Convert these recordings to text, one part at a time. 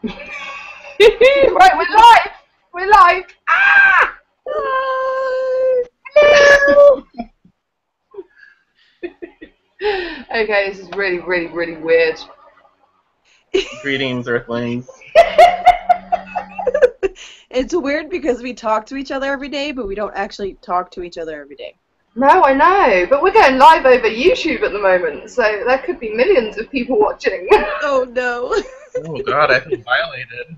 Right, we're live! We're live! Ah! Hello! Okay, this is really, really, really weird. Greetings, Earthlings. It's weird because we talk to each other every day, but we don't actually talk to each other every day. No, I know, but we're going live over YouTube at the moment, so there could be millions of people watching. Oh no. Oh god, I feel violated.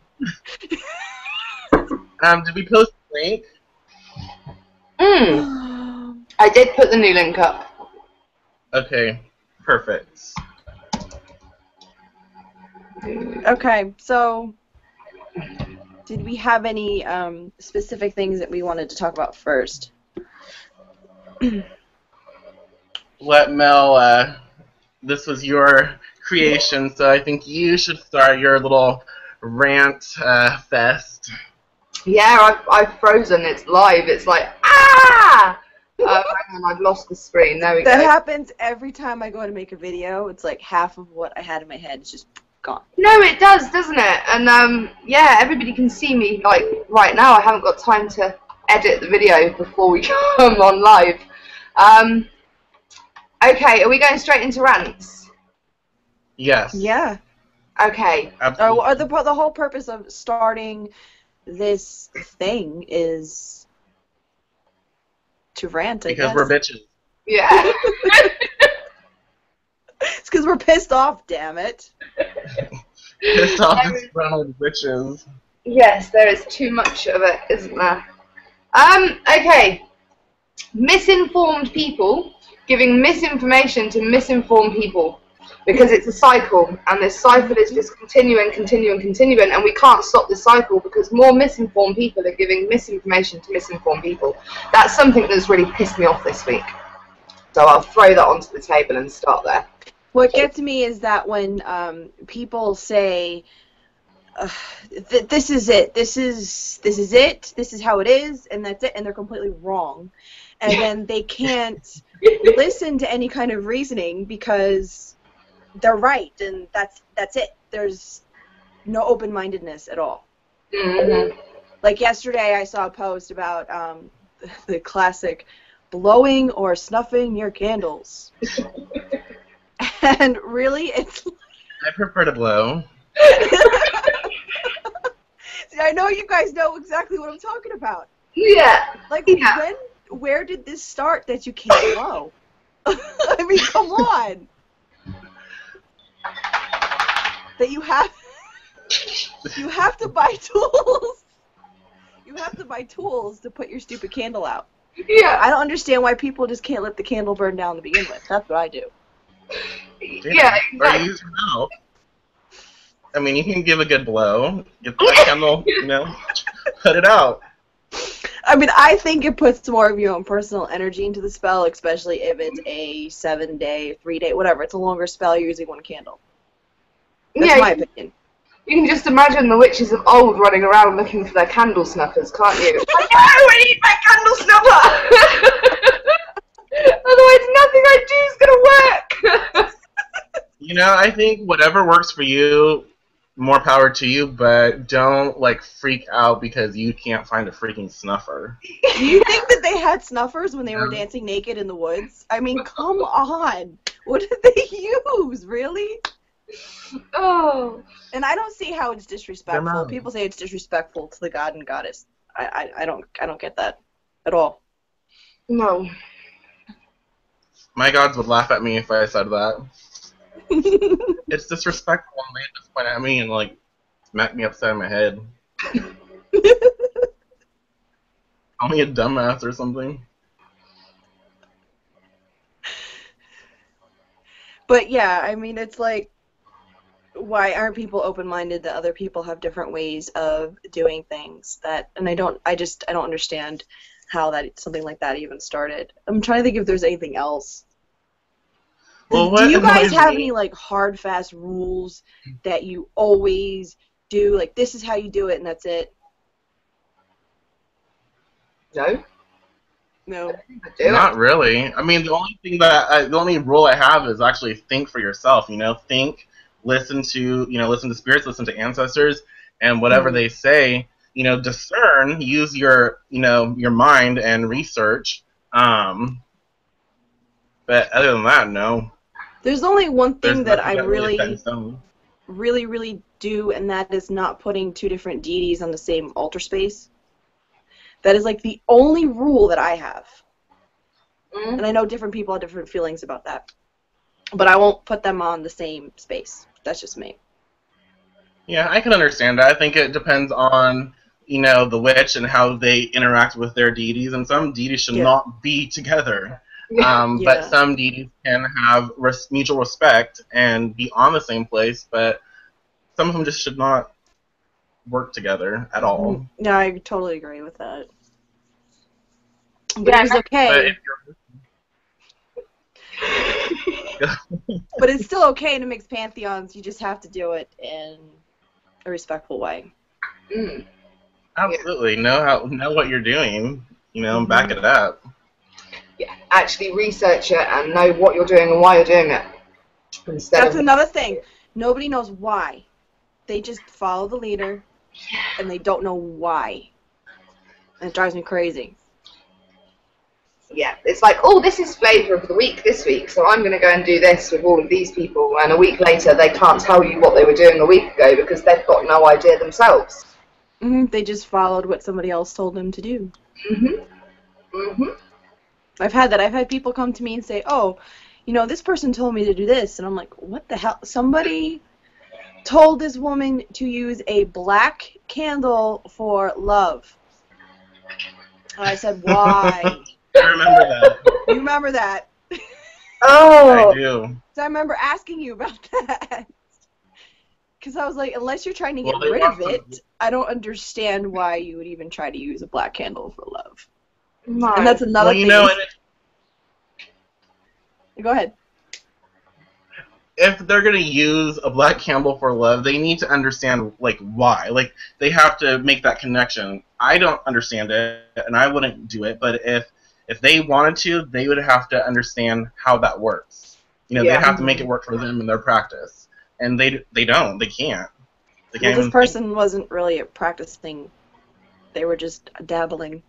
Did we post the link? I did put the new link up. Okay, perfect. Okay, so did we have any specific things that we wanted to talk about first? Let Mel, this was your creation, so I think you should start your little rant fest. Yeah, I've frozen. It's live. It's like, ah! Hang on, I've lost the screen. There we go. That happens every time I go to make a video. It's like half of what I had in my head is just gone. No, it does, doesn't it? And yeah, everybody can see me like right now. I haven't got time to edit the video before we come on live. Okay, are we going straight into rants? Yes. Yeah. Okay. Absolutely. The whole purpose of starting this thing is to rant, I Because guess. we're bitches. Yeah. It's because we're pissed off, damn it. Pissed off disgruntled witches. Yes, there is too much of it, isn't there? Okay. Misinformed people giving misinformation to misinformed people. Because it's a cycle, and this cycle is just continuing, and we can't stop this cycle because more misinformed people are giving misinformation to misinformed people. That's something that's really pissed me off this week. So I'll throw that onto the table and start there. What gets me is that when people say, this is it, this is it, this is how it is, and that's it, and they're completely wrong. And then they can't listen to any kind of reasoning because they're right, and that's it. There's no open-mindedness at all. Mm-hmm. Like yesterday, I saw a post about the classic blowing or snuffing your candles. And really, it's... I prefer to blow. See, I know you guys know exactly what I'm talking about. Yeah. Like, Yeah. where did this start that you can't blow? I mean, come on. That you have to buy tools. You have to buy tools to put your stupid candle out. Yeah. I don't understand why people just can't let the candle burn down to begin with. That's what I do. Yeah, Or exactly. use your mouth. I mean, you can give a good blow. Get that candle, put it out. I mean, I think it puts more of your own personal energy into the spell, especially if it's a 7-day, 3-day, whatever. It's a longer spell, you're using one candle. That's my opinion. You can just imagine the witches of old running around looking for their candle snuffers, can't you? I know, I need my candle snuffer! Otherwise nothing I do is going to work! I think whatever works for you, more power to you, but don't, freak out because you can't find a freaking snuffer. Do you think that they had snuffers when they were dancing naked in the woods? I mean, come on. What did they use, really? Oh. And I don't see how it's disrespectful. People say it's disrespectful to the god and goddess. I don't get that at all. No. My gods would laugh at me if I said that. It's disrespectful and they just point at me and smack me upside my head. Call me a dumbass or something. But yeah, I mean, it's like, why aren't people open-minded that other people have different ways of doing things? And I don't understand how something like that even started. I'm trying to think if there's anything else. Well, do you guys have any hard, fast rules that you always do? Like, this is how you do it, and that's it? No. No. Not really. I mean, the only rule I have is actually think for yourself. Think listen to spirits, listen to ancestors, and whatever they say, discern, use your mind and research. But other than that, no. There's only one thing There's that I nothing really set in stone. really do, and that is not putting two different deities on the same altar space. That is like the only rule that I have. And I know different people have different feelings about that. But I won't put them on the same space. That's just me. Yeah, I can understand that. I think it depends on, the witch and how they interact with their deities, and some deities should not be together. But some deities can have mutual respect and be on the same place, but some of them just should not work together at all. Yeah, I totally agree with that. But it's okay. But it's still okay to mix pantheons. You just have to do it in a respectful way. Absolutely. Know what you're doing, and back it up. Yeah, actually research it and know what you're doing and why you're doing it. That's another thing. Nobody knows why. They just follow the leader, and they don't know why. And it drives me crazy. Yeah, it's like, oh, this is flavor of the week this week, so I'm going to go and do this with all of these people, and a week later they can't tell you what they were doing a week ago because they've got no idea themselves. They just followed what somebody else told them to do. I've had that. I've had people come to me and say, oh, this person told me to do this, and I'm like, what the hell? Somebody told this woman to use a black candle for love. And I said, why? I remember that. You remember that? Oh. I do. So I remember asking you about that. Because I was like, unless you're trying to get rid of it, I don't understand why you would even try to use a black candle for love. No. And that's another thing. Go ahead. If they're going to use a black candle for love, they need to understand, why. They have to make that connection. I don't understand it, and I wouldn't do it, but if they wanted to, they would have to understand how that works. They have to make it work for them in their practice. And they don't. They can't. This person wasn't really practicing. They were just dabbling.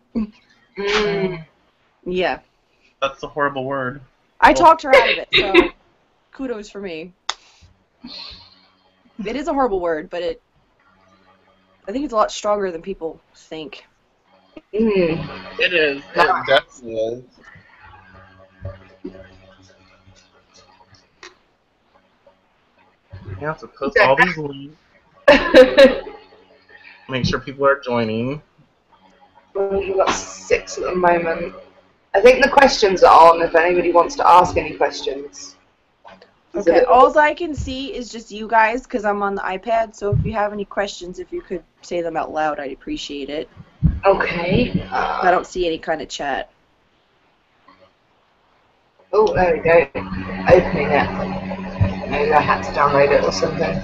Yeah. That's a horrible word. I talked her out of it, so kudos for me. It is a horrible word, but I think it's a lot stronger than people think. It is. It definitely is. You have to post all these links. Make sure people are joining. We've got 6 at the moment. I think the questions are on if anybody wants to ask any questions. Okay, all I can see is just you guys because I'm on the iPad, so if you have any questions, if you could say them out loud, I'd appreciate it. Okay. I don't see any kind of chat. Oh, there we go. Opening it. Maybe I had to download it or something.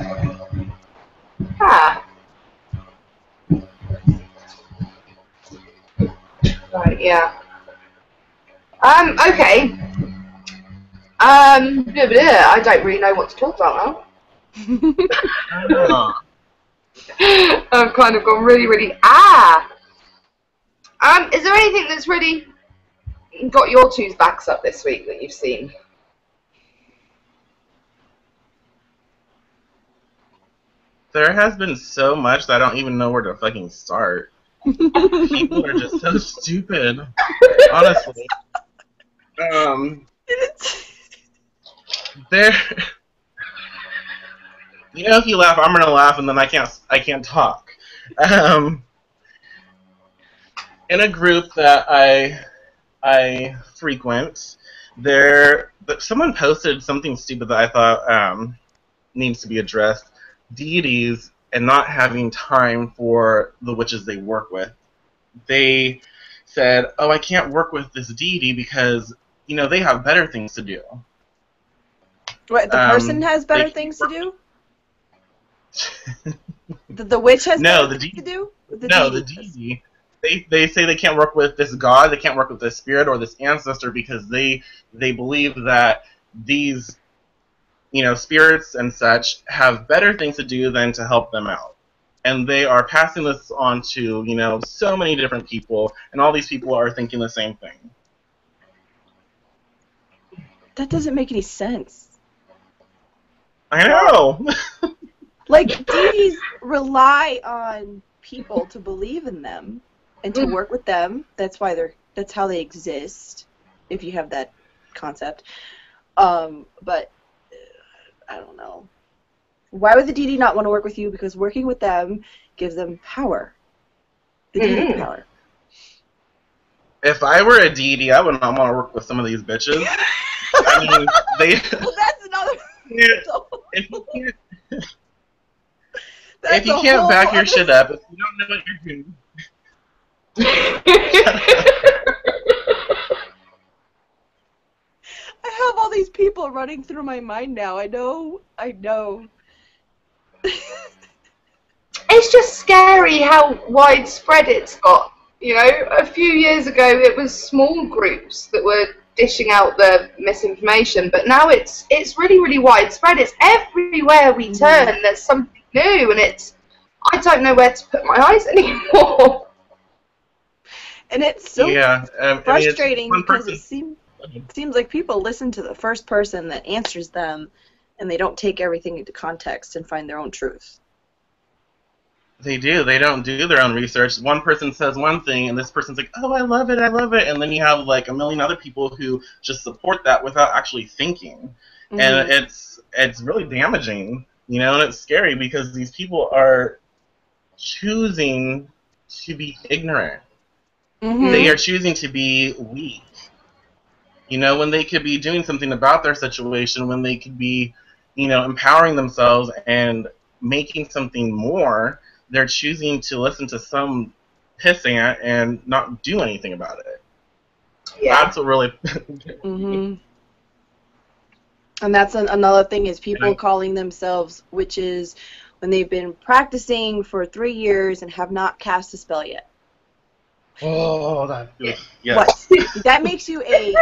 Right, yeah. Okay. I don't really know what to talk about now. I've kind of gone really, really... is there anything that's really got your two's backs up this week that you've seen? There has been so much that I don't even know where to fucking start. People are just so stupid. Honestly. There. If you laugh, I'm gonna laugh, and then I can't talk. In a group that I frequent, someone posted something stupid that I thought needs to be addressed. Deities and not having time for the witches they work with. They said, "Oh, I can't work with this deity because they have better things to do." What, the person has better things to do? The witch has better things to do? The deity. They say they can't work with this god, they can't work with this spirit or this ancestor because they believe that these spirits and such have better things to do than to help them out. And they are passing this on to, so many different people, and all these people are thinking the same thing. That doesn't make any sense. I know! Like, deities rely on people to believe in them and to work with them. That's how they exist, if you have that concept. But I don't know. Why would the deity not want to work with you? Because working with them gives them power. The deity power. If I were a deity, I would not want to work with some of these bitches. I mean, Well, that's another. If you can't back your shit up, if you don't know what you're doing. I have all these people running through my mind now. I know. It's just scary how widespread it's got. A few years ago it was small groups that were dishing out the misinformation, but now it's really, really widespread. It's everywhere we turn. There's something new, and I don't know where to put my eyes anymore. And it's so frustrating because it seems like people listen to the first person that answers them, and they don't take everything into context and find their own truth. They do. They don't do their own research. One person says one thing, and this person's like, oh, I love it, and then you have like a million other people who just support that without actually thinking. And it's really damaging, and it's scary because these people are choosing to be ignorant. They are choosing to be weak. When they could be doing something about their situation, when they could be, empowering themselves and making something more, they're choosing to listen to some pissant and not do anything about it. Yeah. That's what really... And that's another thing is people calling themselves witches when they've been practicing for 3 years and have not cast a spell yet. Oh, that's good. Yes. What? That makes you a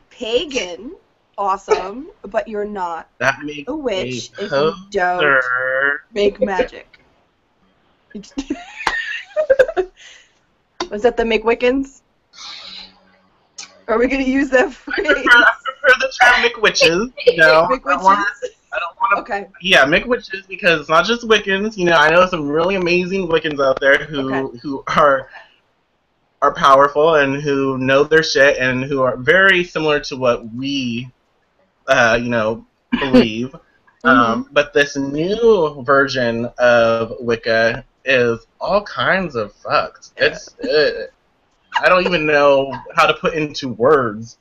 pagan, awesome, but you're not a witch if you don't make magic. Was that the McWiccans? Are we going to use that phrase? I prefer the term McWitches. McWitches? I don't want to. Okay. Yeah, McWitches, because it's not just Wiccans. I know some really amazing Wiccans out there who are powerful and who know their shit and who are very similar to what we, believe. But this new version of Wicca is all kinds of fucked. I don't even know how to put into words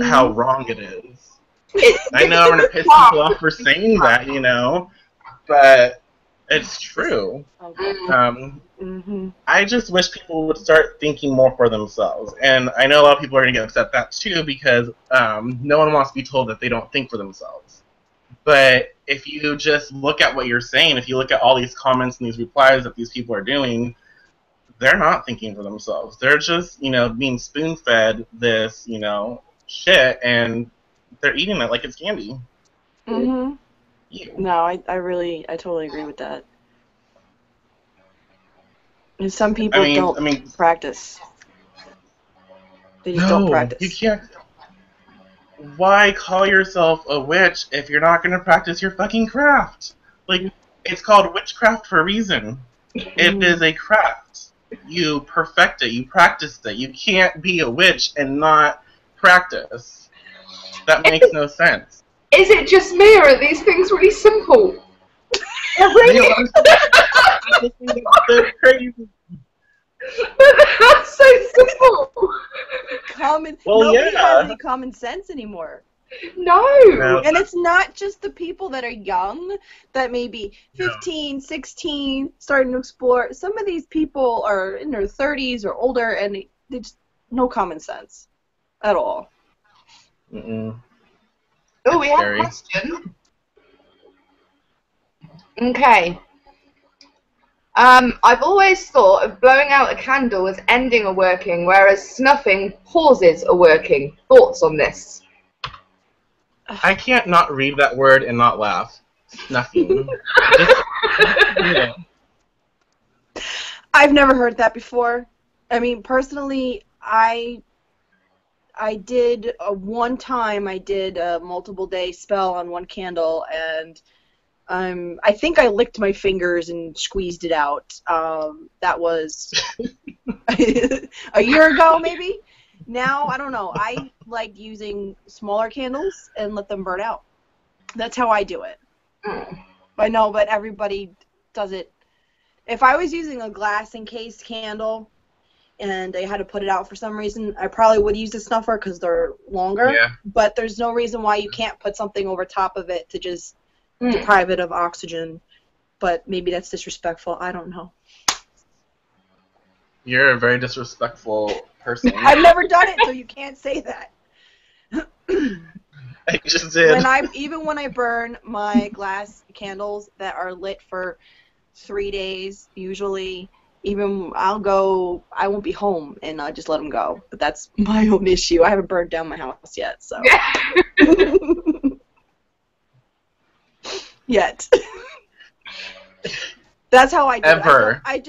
how wrong it is. I know I'm going to piss people off for saying that, but it's true. I just wish people would start thinking more for themselves. And I know a lot of people are going to get upset at that too because no one wants to be told that they don't think for themselves. But if you just look at what you're saying, if you look at all these comments and these replies that these people are doing, they're not thinking for themselves. They're just, being spoon-fed this, shit, and they're eating it like it's candy. No, I totally agree with that. And some people don't practice. They just don't practice. You can't. Why call yourself a witch if you're not going to practice your fucking craft? Like, it's called witchcraft for a reason. It is a craft. You perfect it. You practice it. You can't be a witch and not practice. That makes no sense. Is it just me, or are these things really simple? They're crazy. That's so simple. Nobody has any common sense anymore. No. And it's not just the people that are young, that may be 15, 16, starting to explore. Some of these people are in their 30s or older, and they just no common sense at all. Oh, we have a question. Okay. I've always thought of blowing out a candle as ending a working, whereas snuffing pauses a working. Thoughts on this? I can't not read that word and not laugh. Snuffing. Just, yeah. I've never heard that before. I mean, personally, I did one time. I did a multiple day spell on one candle, and I think I licked my fingers and squeezed it out. That was a year ago, maybe. Now, I don't know. I like using smaller candles and let them burn out. That's how I do it. I know, but everybody does it. If I was using a glass encased candle and I had to put it out for some reason, I probably would use a snuffer because they're longer. Yeah. But there's no reason why you can't put something over top of it to just deprive it of oxygen. But maybe that's disrespectful. I don't know. You're a very disrespectful person. I've never done it, so you can't say that. I just did. Even when I burn my glass candles that are lit for 3 days, usually, I won't be home, and I'll just let them go. But that's my own issue. I haven't burned down my house yet, so. Yet. That's how I do it. I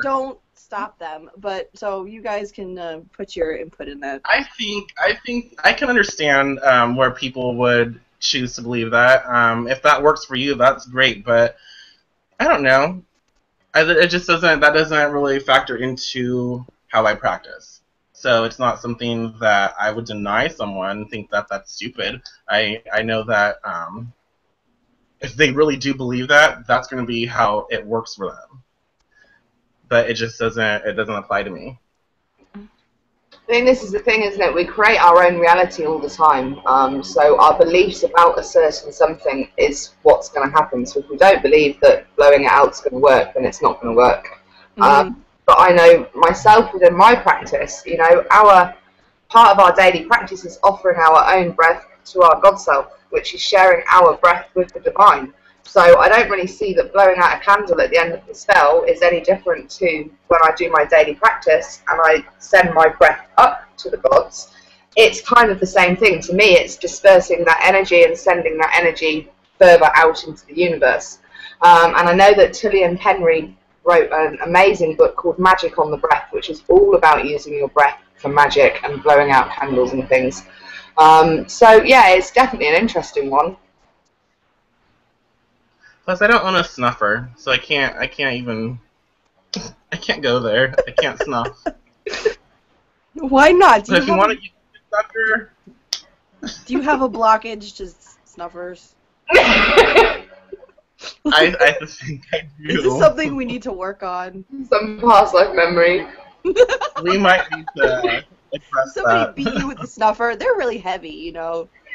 don't stop them. But so you guys can put your input in that. I think I can understand where people would choose to believe that. If that works for you, that's great. But I don't know. It just doesn't really factor into how I practice. So it's not something that I would deny someone and think that that's stupid. I know that if they really do believe that, that's going to be how it works for them. But it just doesn't apply to me. I think this is the thing, isn't it? We create our own reality all the time. So our beliefs about a certain something is what's going to happen. So if we don't believe that blowing it out is going to work, then it's not going to work. But I know myself within my practice, our part of our daily practice is offering our own breath to our God self, which is sharing our breath with the divine. So I don't really see that blowing out a candle at the end of the spell is any different to when I do my daily practice and I send my breath up to the gods. It's kind of the same thing. To me, it's dispersing that energy and sending that energy further out into the universe. And I know that Tullian Penry wrote an amazing book called Magic on the Breath, which is all about using your breath for magic and blowing out candles and things. So yeah, it's definitely an interesting one. Plus, I don't own a snuffer, so I can't go there. I can't snuff. Why not? But if you want to use a snuffer, do you have a blockage to snuffers? I think I do. Is this something we need to work on? Some past life memory. We might need to address Somebody that. beat you with the snuffer. They're really heavy,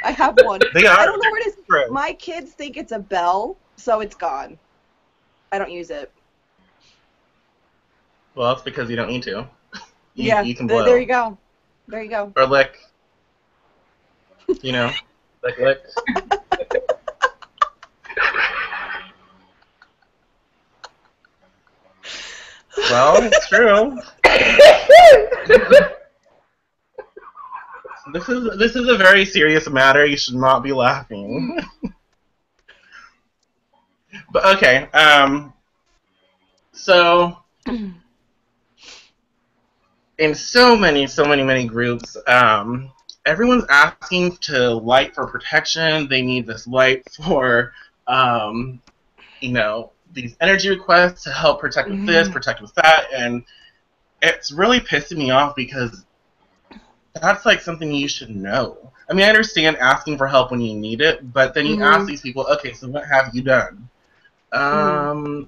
I have one. They are. I don't know where it is. True. My kids think it's a bell, so it's gone. I don't use it. Well, it's because you don't need to. You can there blow. you go. There you go. Or lick. Lick. Well, it's true. This is a very serious matter. You should not be laughing. But okay. So in so many groups, everyone's asking to light for protection. They need this light for these energy requests to help protect with this, protect with that, and it's really pissing me off because that's like something you should know. I mean, I understand asking for help when you need it, but then you ask these people, okay, so what have you done?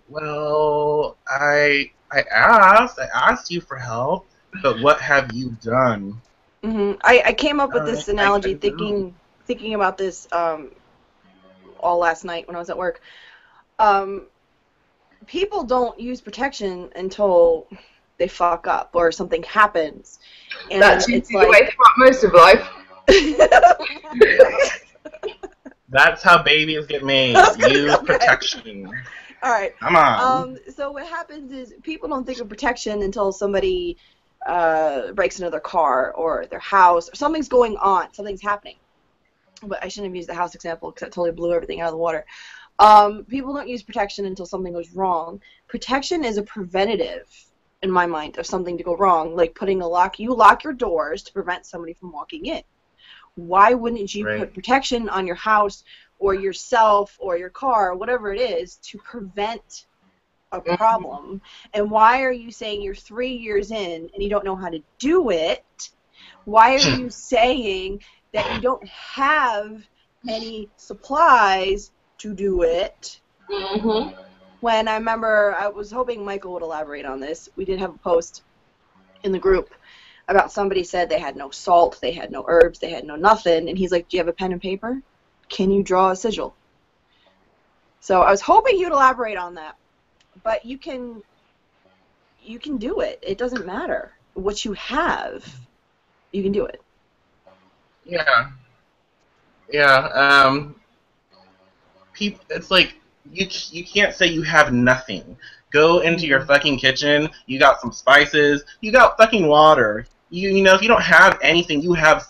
Well, I asked you for help, but what have you done? I came up with this analogy thinking about this all last night when I was at work. People don't use protection until they fuck up or something happens. And that's the way throughout most of life. That's how babies get made. Use protection. All right. Come on. So what happens is people don't think of protection until somebody breaks into their car or their house or something's going on, something's happening. but I shouldn't have used the house example because that totally blew everything out of the water. People don't use protection until something goes wrong. Protection is a preventative, in my mind, of something to go wrong, like putting a lock. You lock your doors to prevent somebody from walking in. Why wouldn't you put protection on your house or yourself or your car or whatever it is to prevent a problem? And why are you saying you're 3 years in and you don't know how to do it? Why are you saying that you don't have any supplies to do it? Mm-hmm. When I remember, I was hoping Michael would elaborate on this. We did have a post in the group about somebody said they had no salt, they had no herbs, they had no nothing, and he's like, do you have a pen and paper? Can you draw a sigil? So I was hoping you'd elaborate on that. But you can do it. It doesn't matter what you have. You can do it. Yeah. Yeah. It's like you can't say you have nothing. Go into your fucking kitchen. You got some spices. You got fucking water. You know, if you don't have anything, you have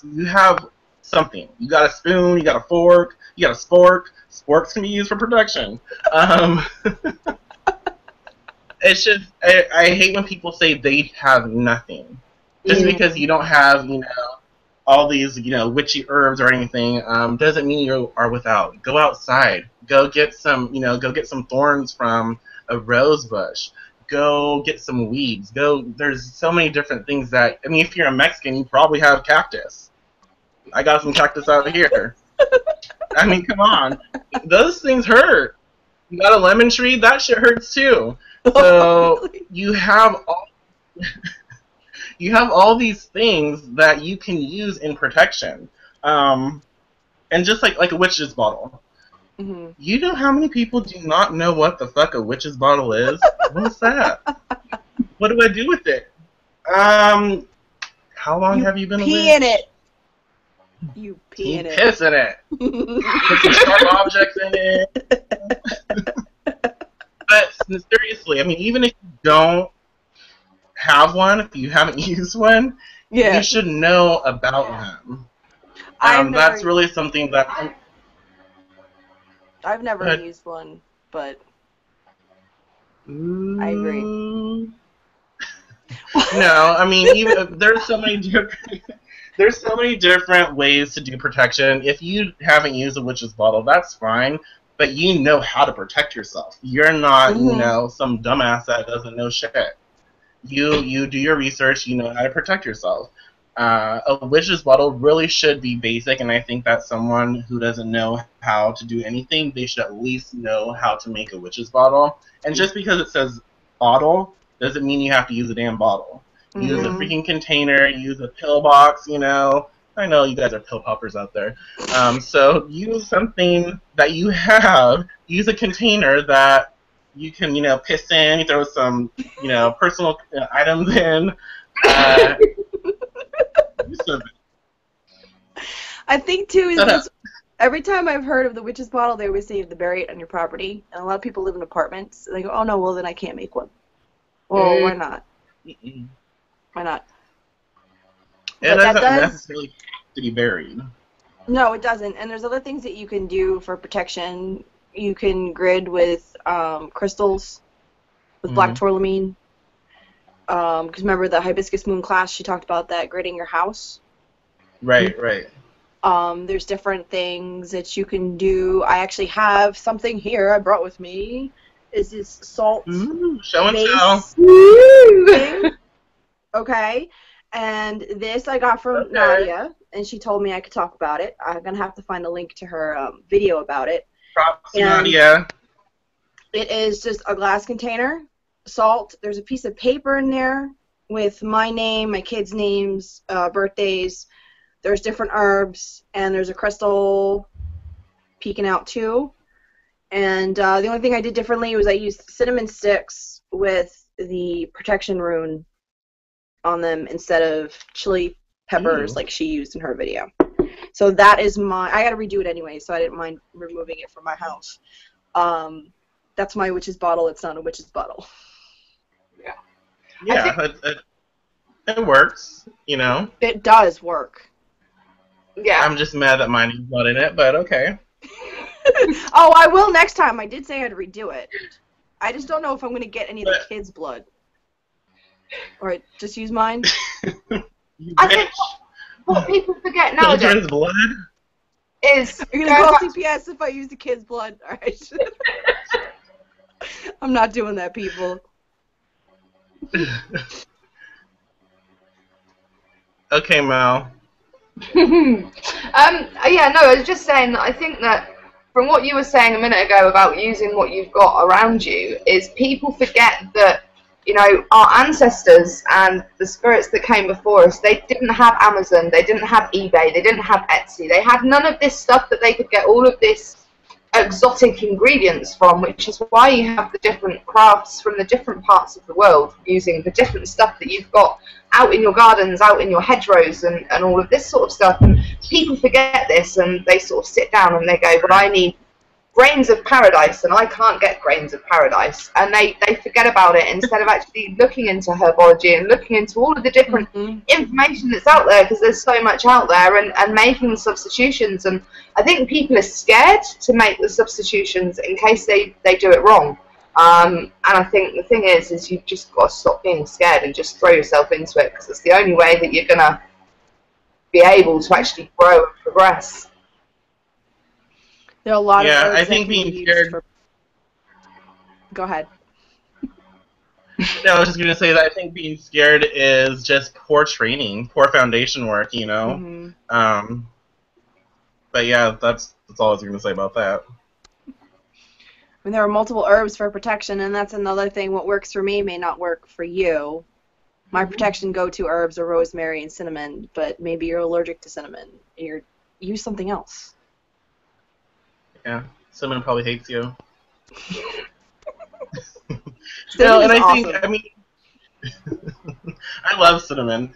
something. You got a spoon. You got a fork. You got a spork. Sporks can be used for protection. It's just I hate when people say they have nothing. Just because you don't have, you know, all these, you know, witchy herbs or anything, doesn't mean you are without. Go outside. Go get some, you know, go get some thorns from a rose bush. Go get some weeds. There's so many different things that, I mean, if you're a Mexican, you probably have cactus. I got some cactus out here. I mean, come on. Those things hurt. You got a lemon tree? That shit hurts too. So you have all these things that you can use in protection. And just like a witch's bottle. Mm-hmm. You know how many people do not know what the fuck a witch's bottle is? What's that? What do I do with it? How long have you been a witch? Pee in it. You pee in it. Piss in it. Put some sharp objects in it. But seriously, I mean, even if you don't have one, if you haven't used one, you should know about them. That's really something that I've never used one, but I agree. No, I mean, even there's so many different ways to do protection. If you haven't used a witch's bottle, that's fine, but you know how to protect yourself. You're not, you know, some dumbass that doesn't know shit. You do your research. You know how to protect yourself. A witch's bottle really should be basic, and I think that someone who doesn't know how to do anything, they should at least know how to make a witch's bottle. And just because it says bottle doesn't mean you have to use a damn bottle. Use a freaking container, use a pill box, you know. I know you guys are pill poppers out there. So use something that you have. Use a container that you can, you know, piss in, you throw some, you know, personal items in. I think, too, is this, every time I've heard of the witch's bottle, they always say you have to bury it on your property. And a lot of people live in apartments. And they go, oh, no, well, then I can't make one. Well, why not? Why not? It doesn't necessarily have to be buried. No, it doesn't. And there's other things that you can do for protection. You can grid with crystals, with Black Tourmaline. Because remember the Hibiscus Moon class, she talked about that, gridding your house. Right, right. There's different things that you can do. I actually have something here I brought with me. Is this salt show and tell. Okay. And this I got from Nadia, and she told me I could talk about it. I'm going to have to find a link to her video about it. Props to Nadia. It is just a glass container, salt. There's a piece of paper in there with my name, my kids' names, birthdays. There's different herbs, and there's a crystal peeking out too. And the only thing I did differently was I used cinnamon sticks with the protection rune on them instead of chili peppers like she used in her video. So that is I got to redo it anyway, so I didn't mind removing it from my house. That's my witch's bottle. It's not a witch's bottle. Yeah. Yeah, it works, you know. It does work. Yeah. I'm just mad that mine is not in it, but okay. Oh, I will next time. I did say I'd redo it. I just don't know if I'm going to get any of the kids' blood. Or just use mine. You I think bitch. what people forget nowadays Children's blood? is You're going to call CPS if I use the kids' blood. All right. I'm not doing that, people. Okay, Mel. Yeah, no, I was just saying that I think that from what you were saying a minute ago about using what you've got around you is people forget that, you know, our ancestors and the spirits that came before us, they didn't have Amazon, they didn't have eBay, they didn't have Etsy, they had none of this stuff that they could get all of this exotic ingredients from, which is why you have the different crafts from the different parts of the world using the different stuff that you've got out in your gardens, out in your hedgerows, and all of this sort of stuff. And people forget this, and they sort of sit down and they go, well, I need grains of paradise, and I can't get grains of paradise, and they forget about it instead of actually looking into herbology and looking into all of the different information that's out there, because there's so much out there, and making substitutions. And I think people are scared to make the substitutions in case they do it wrong. And I think the thing is you've just got to stop being scared and just throw yourself into it, because it's the only way that you're gonna be able to actually grow and progress. There are a lot of Yeah, herbs I think that can being be scared. used for... Go ahead. No, I was just gonna say that I think being scared is just poor training, poor foundation work, you know. Mm-hmm. But yeah, that's all I was gonna say about that. I mean, there are multiple herbs for protection, and that's another thing. What works for me may not work for you. My protection go-to herbs are rosemary and cinnamon, but maybe you're allergic to cinnamon. Use something else. Yeah, cinnamon probably hates you. Cinnamon No, and is I think, awesome. I mean, I love cinnamon.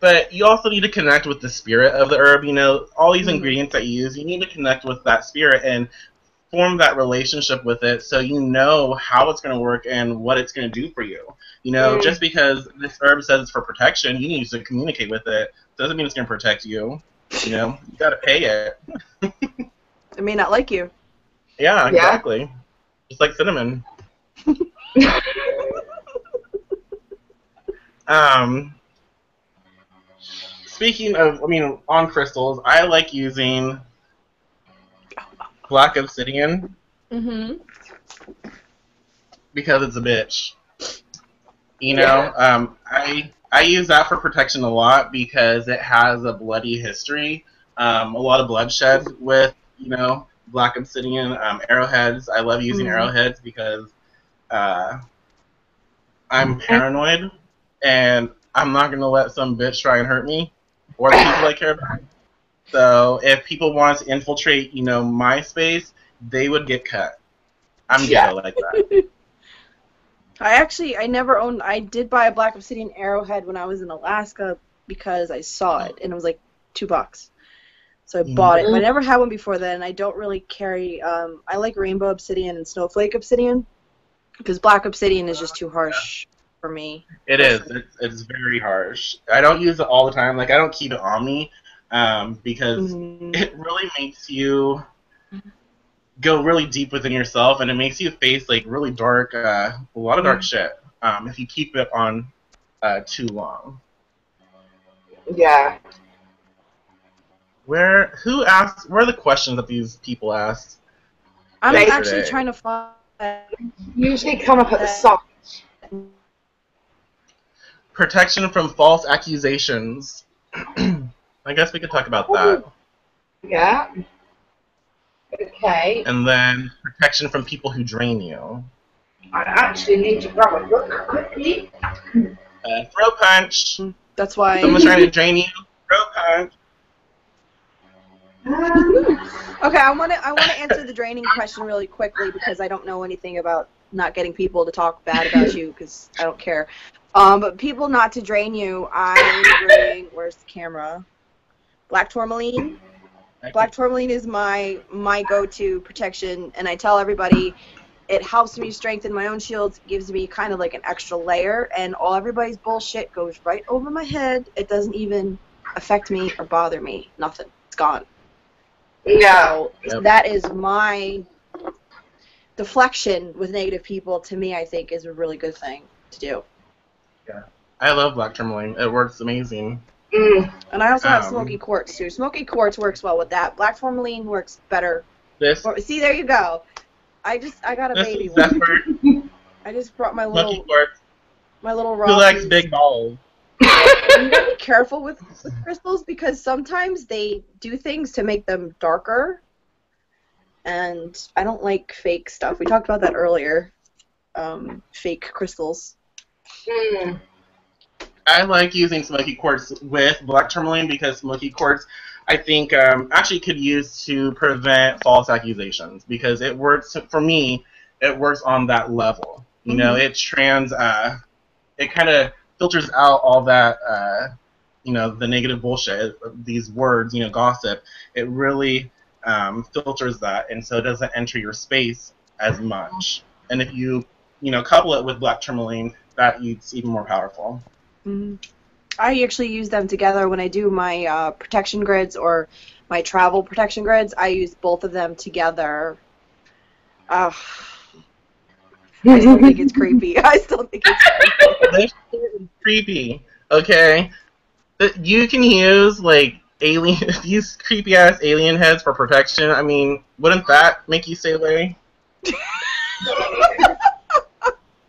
But you also need to connect with the spirit of the herb. You know, all these ingredients that you use, you need to connect with that spirit and form that relationship with it, so you know how it's going to work and what it's going to do for you. You know, just because this herb says it's for protection, you need to communicate with it. Doesn't mean it's going to protect you. You know, you got to pay it. It may not like you. Yeah, exactly. Just like cinnamon. Speaking of, I mean, on crystals, I like using black obsidian because it's a bitch. You know, I use that for protection a lot because it has a bloody history, a lot of bloodshed with, you know, black obsidian, arrowheads. I love using arrowheads because I'm paranoid, and I'm not going to let some bitch try and hurt me or the people I care about. So if people want to infiltrate, you know, my space, they would get cut. I'm ghetto like that. I did buy a black obsidian arrowhead when I was in Alaska because I saw it, and it was like $2. So I bought it, but I never had one before then. I don't really carry, I like rainbow obsidian and snowflake obsidian, because black obsidian is just too harsh for me. It is. It's very harsh. I don't use it all the time. Like, I don't keep it on me because it really makes you go really deep within yourself, and it makes you face, like, really dark, a lot of dark shit if you keep it on too long. Yeah. Where are the questions that these people asked? I'm yesterday? actually trying to find... Usually come up at the start. Protection from false accusations. I guess we could talk about that. Yeah. Okay. And then protection from people who drain you. I actually need to grab a book quickly. Throw punch. That's why... Someone's trying to drain you. Throw punch. Okay, I want to answer the draining question really quickly because I don't know anything about not getting people to talk bad about you because I don't care. But people not to drain you, I bring, where's the camera? Black Tourmaline. Black Tourmaline is my go-to protection, and I tell everybody it helps me strengthen my own shields, gives me kind of like an extra layer, and everybody's bullshit goes right over my head. It doesn't even affect me or bother me. Nothing. It's gone. Yeah. So that is my deflection with negative people. To me, I think is a really good thing to do. Yeah. I love Black Tourmaline. It works amazing. Mm. And I also have Smoky Quartz too. Smoky Quartz works well with that. Black Tourmaline works better. See, there you go. I got a baby one. I just brought my little raw. Who likes big balls? You gotta be careful with crystals because sometimes they do things to make them darker. And I don't like fake stuff. We talked about that earlier. Fake crystals. Mm. I like using Smoky Quartz with Black Tourmaline because Smoky Quartz, I think, actually could use to prevent false accusations because it works, for me, it works on that level. You know, it kind of filters out all that, the negative bullshit, these words, gossip. It really filters that, and so it doesn't enter your space as much. And if you, couple it with Black Tourmaline, it's even more powerful. Mm-hmm. I actually use them together when I do my protection grids or my travel protection grids. I use both of them together. I still think it's creepy. It's creepy. Okay, you can use these creepy ass alien heads for protection. I mean, wouldn't that make you stay away?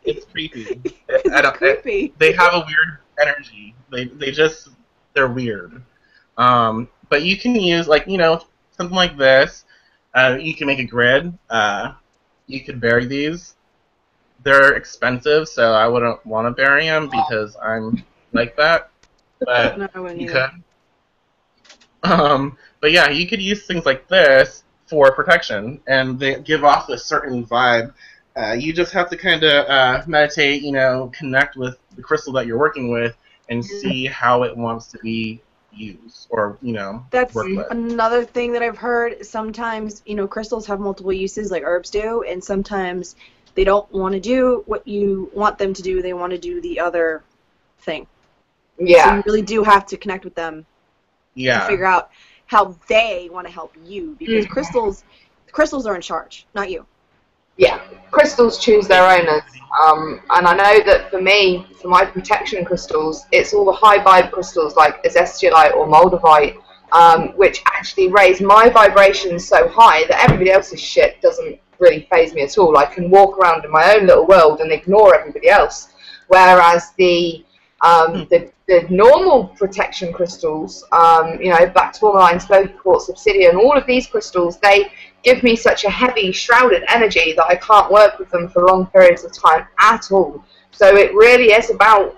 It's creepy. Creepy. They have a weird energy. They're weird. But you can use something like this. You can make a grid. You could bury these. They're expensive, so I wouldn't want to bury them because I'm like that. But no, I wouldn't you either. could. But yeah, you could use things like this for protection, and they give off a certain vibe. You just have to kind of meditate, connect with the crystal that you're working with, and see how it wants to be used or, That's work with. Another thing that I've heard. Sometimes, crystals have multiple uses like herbs do, and sometimes they don't want to do what you want them to do. They want to do the other thing. Yeah. So you really do have to connect with them to figure out how they want to help you because crystals are in charge, not you. Yeah, crystals choose their owners, and I know that for me, for my protection crystals, it's all the high vibe crystals like azestionite or moldavite, which actually raise my vibrations so high that everybody else's shit doesn't really faze me at all. I can walk around in my own little world and ignore everybody else, whereas the normal protection crystals, Black Tourmaline, Smoky Quartz, Obsidian, all of these crystals, they give me such a heavy, shrouded energy that I can't work with them for long periods of time at all. So it really is about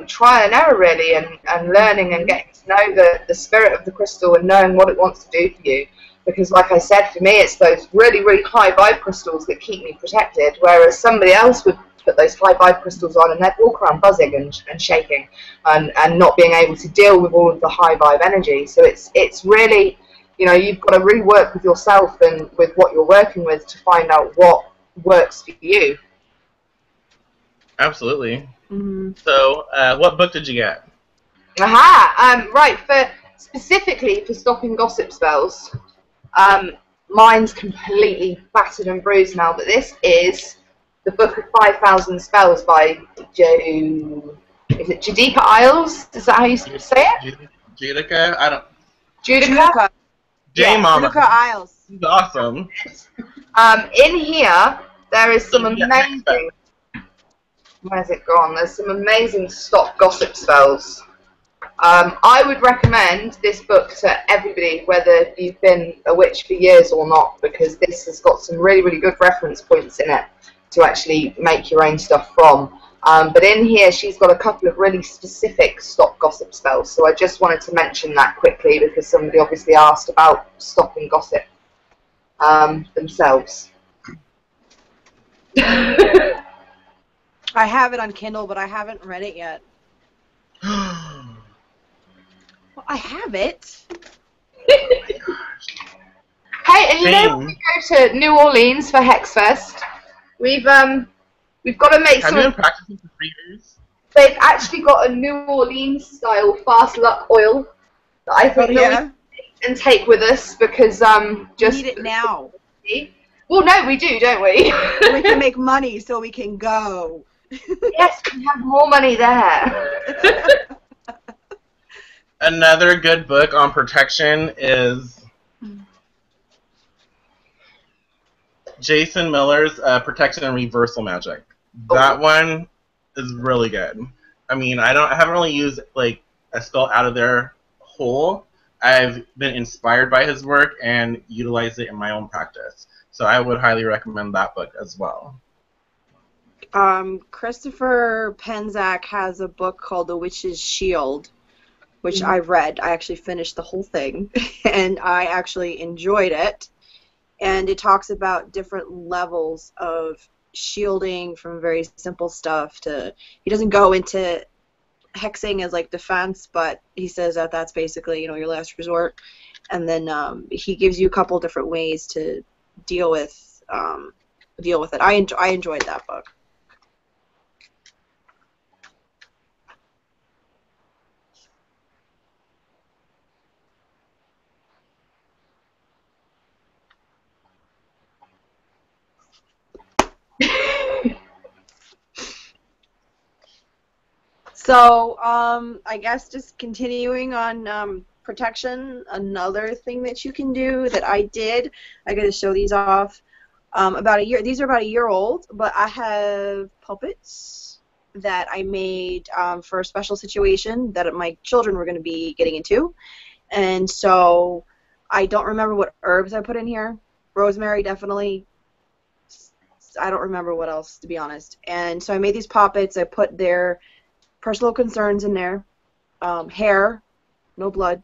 trial and error, really, and learning and getting to know the spirit of the crystal and knowing what it wants to do for you. Because, like I said, for me, it's those really, really high vibe crystals that keep me protected, whereas somebody else would put those high vibe crystals on and they'd walk around buzzing and shaking and not being able to deal with all of the high vibe energy. So it's really, you've got to really work with yourself and with what you're working with to find out what works for you. Absolutely. Mm-hmm. So, what book did you get? Right, specifically for stopping gossip spells. Mine's completely battered and bruised now, but this is the Book of 5,000 Spells by Judika Isles? Is that how you say it? Judica? I don't... Judica? J-Mama. Judica Isles. She's awesome. In here, there is some amazing... Where's it gone? There's some amazing stop gossip spells. I would recommend this book to everybody, whether you've been a witch for years or not, because this has got some really, really good reference points in it to actually make your own stuff from. But in here, she's got a couple of really specific stop gossip spells, so I just wanted to mention that quickly because somebody obviously asked about stopping gossip themselves. I have it on Kindle, but I haven't read it yet. Well, I have it. Hey, and when we go to New Orleans for Hexfest, we've got to make some... Have you been practicing for 3 years? They've actually got a New Orleans style fast luck oil that I think that yeah. we can take with us because just We need it now. Well, no, we do, don't we? We can make money so we can go. Yes, we have more money there. Another good book on protection is Jason Miller's Protection and Reversal Magic. That one is really good. I mean, I haven't really used like a spell out of there whole. I've been inspired by his work and utilized it in my own practice. So I would highly recommend that book as well. Christopher Penczak has a book called The Witch's Shield, which I read. I actually finished the whole thing, and I actually enjoyed it. And it talks about different levels of shielding, from very simple stuff to, he doesn't go into hexing as like defense, but he says that that's basically, you know, your last resort. And then he gives you a couple different ways to deal with it. I enjoyed that book. So, I guess just continuing on protection, another thing that you can do that I did, I got to show these off. These are about a year old, but I have puppets that I made for a special situation that my children were going to be getting into. And so I don't remember what herbs I put in here. Rosemary, definitely. I don't remember what else, to be honest. And so I made these puppets. I put their personal concerns in there. Hair, no blood.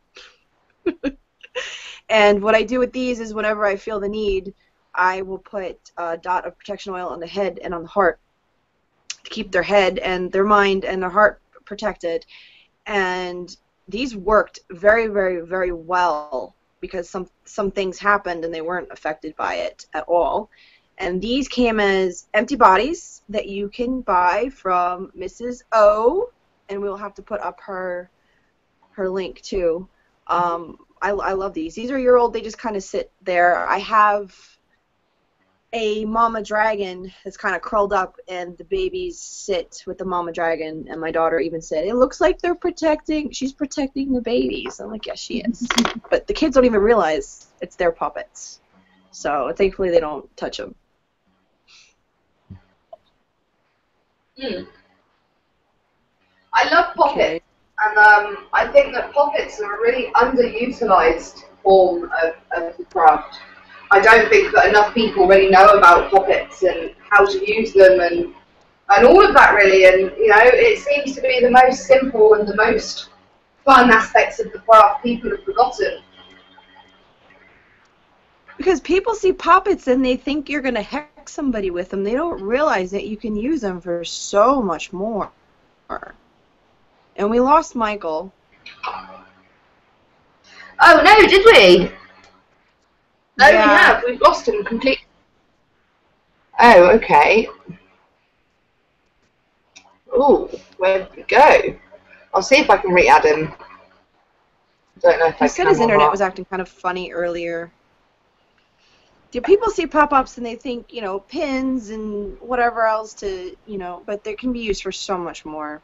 And what I do with these is whenever I feel the need, I will put a dot of protection oil on the head and on the heart to keep their head and their mind and their heart protected. And these worked very, very, very well because some things happened and they weren't affected by it at all. And these came as empty bodies that you can buy from Mrs. O, and we'll have to put up her link too. I love these. These are a year old. They just kind of sit there. I have a mama dragon that's kind of curled up, and the babies sit with the mama dragon. And my daughter even said, "It looks like she's protecting the babies." I'm like, "Yes, she is." But the kids don't even realize it's their puppets. So thankfully they don't touch them. I love Poppets, okay. And I think that Poppets are a really underutilized form of the craft. I don't think that enough people really know about Poppets and how to use them and all of that really. And you know, it seems to be the most simple and the most fun aspects of the craft people have forgotten. Because people see Poppets and they think you're going to hex somebody with them. They don't realize that you can use them for so much more. And we lost Michael. Oh no, did we? No, yeah. We have. We've lost him completely. Oh, okay. Ooh, where did he go? I'll see if I can re-add him. I don't know if I can. He said his internet was acting kind of funny earlier. Do people see pop-ups and they think, you know, pins and whatever else to, you know, but they can be used for so much more.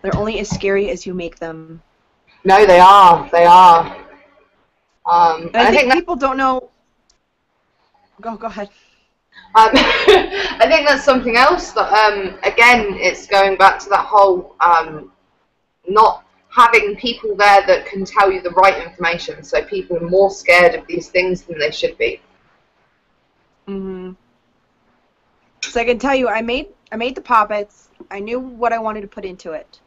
They're only as scary as you make them. No, they are. They are. I think people don't know. Go ahead. I think that's something else that, again, it's going back to that whole not having people there that can tell you the right information, so people are more scared of these things than they should be. Mm-hmm. So I can tell you, I made the Poppets. I knew what I wanted to put into it,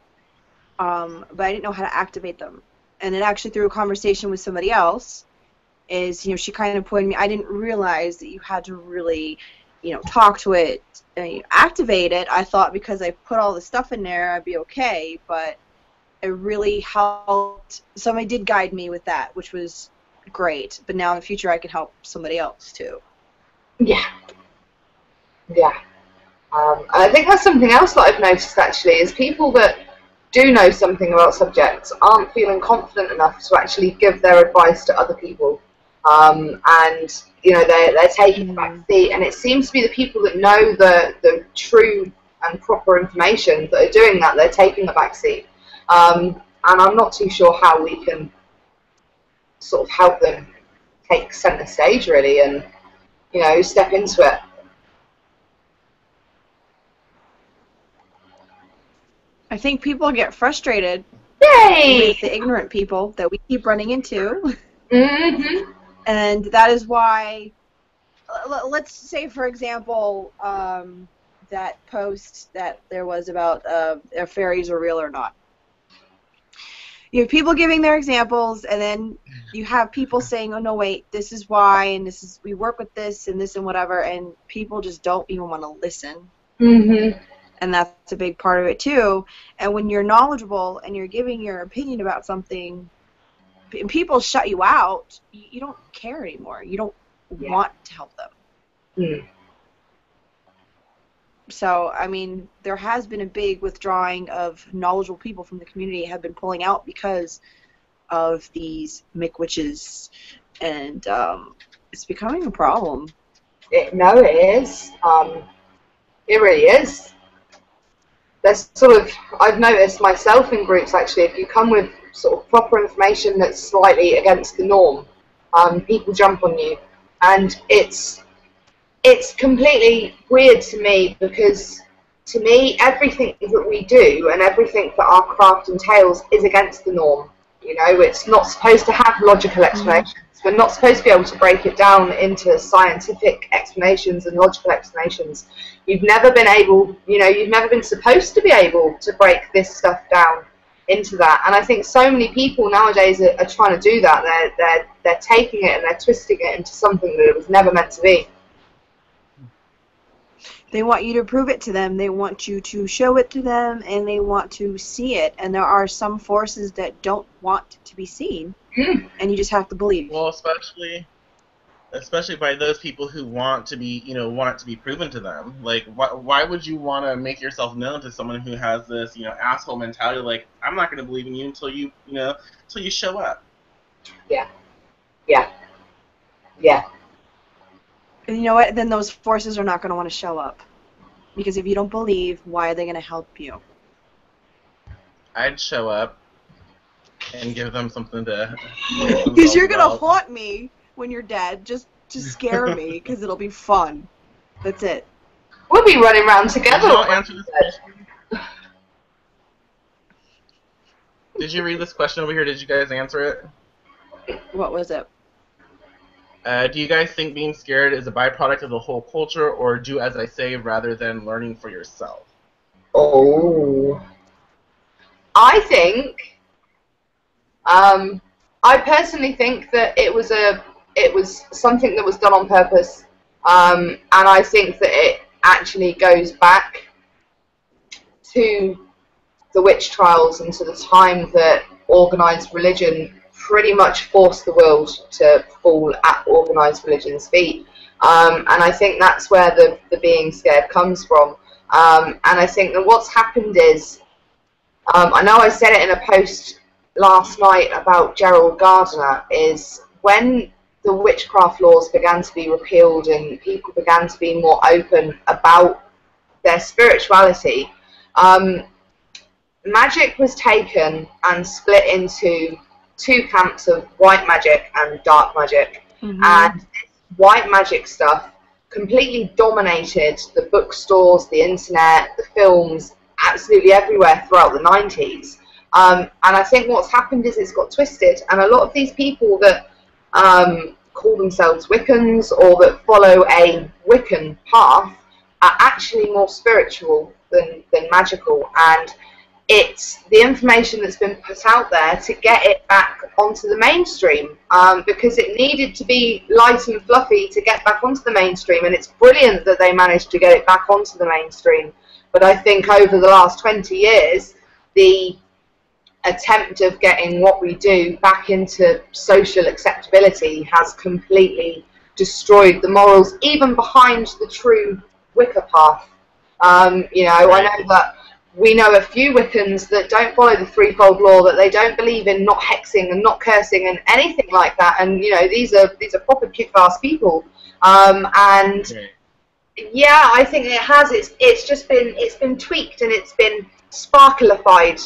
but I didn't know how to activate them. And then actually through a conversation with somebody else, is, you know, she kind of pointed me. I didn't realize that you had to really, you know, talk to it and activate it. I thought because I put all the stuff in there, I'd be okay, but it really helped. Somebody did guide me with that, which was great. But now in the future, I can help somebody else too. Yeah. Yeah. I think that's something else that I've noticed actually is people that do know something about subjects aren't feeling confident enough to actually give their advice to other people. And, you know, they're taking the back seat. And it seems to be the people that know the true and proper information that are doing that. They're taking the back seat. And I'm not too sure how we can sort of help them take centre stage, really, and, you know, step into it. I think people get frustrated Yay! with the ignorant people that we keep running into. Mm-hmm. And that is why, let's say, for example, that post that there was about if fairies are real or not. You have people giving their examples, and then you have people saying, oh, no, wait, this is why, and this is, we work with this and whatever, and people just don't even want to listen. Mm-hmm. And that's a big part of it, too. And when you're knowledgeable and you're giving your opinion about something, and people shut you out, you don't care anymore. You don't want to help them. Mm. So, I mean, there has been a big withdrawing of knowledgeable people from the community have been pulling out because of these McWitches, and it's becoming a problem. No, it is. It really is. There's sort of, I've noticed myself in groups, actually, if you come with sort of proper information that's slightly against the norm, people jump on you. And it's completely weird to me, because to me everything that we do and everything that our craft entails is against the norm. You know, it's not supposed to have logical explanations. We're not supposed to be able to break it down into scientific explanations and logical explanations. You've never been able, you know, you've never been supposed to be able to break this stuff down into that. And I think so many people nowadays are trying to do that. They're taking it and they're twisting it into something that it was never meant to be. They want you to prove it to them, they want you to show it to them, and they want to see it. And there are some forces that don't want to be seen, and you just have to believe. Well, especially by those people who want to be, you know, want it to be proven to them. Like, why would you want to make yourself known to someone who has this, you know, asshole mentality? Like, I'm not going to believe in you until you show up. Yeah. Yeah. Yeah. And you know what? Then those forces are not going to want to show up. Because if you don't believe, why are they going to help you? I'd show up and give them something to... Because you're going to haunt me when you're dead, just to scare me, because it'll be fun. That's it. We'll be running around together. Did you read this question over here? Did you guys answer it? What was it? Do you guys think being scared is a byproduct of the whole culture, or do as I say rather than learning for yourself? Oh. I think, I personally think that it was something that was done on purpose, and I think that it actually goes back to the witch trials and to the time that organised religion pretty much forced the world to fall at organised religion's feet. And I think that's where the being scared comes from. And I think that what's happened is, I know I said it in a post last night about Gerald Gardner, is when the witchcraft laws began to be repealed and people began to be more open about their spirituality, magic was taken and split into two camps of white magic and dark magic. And this white magic stuff completely dominated the bookstores, the internet, the films, absolutely everywhere throughout the 90s. And I think what's happened is it's got twisted, and a lot of these people that call themselves Wiccans or that follow a Wiccan path are actually more spiritual than magical, and it's the information that's been put out there to get it back onto the mainstream, because it needed to be light and fluffy to get back onto the mainstream, and it's brilliant that they managed to get it back onto the mainstream. But I think over the last 20 years, the attempt of getting what we do back into social acceptability has completely destroyed the morals, even behind the true Wicca path. You know, I know that we know a few Wiccans that don't follow the threefold law, that they don't believe in not hexing and not cursing and anything like that. And you know, these are proper kick-ass people. And yeah, I think it has. It's been tweaked and it's been sparklified.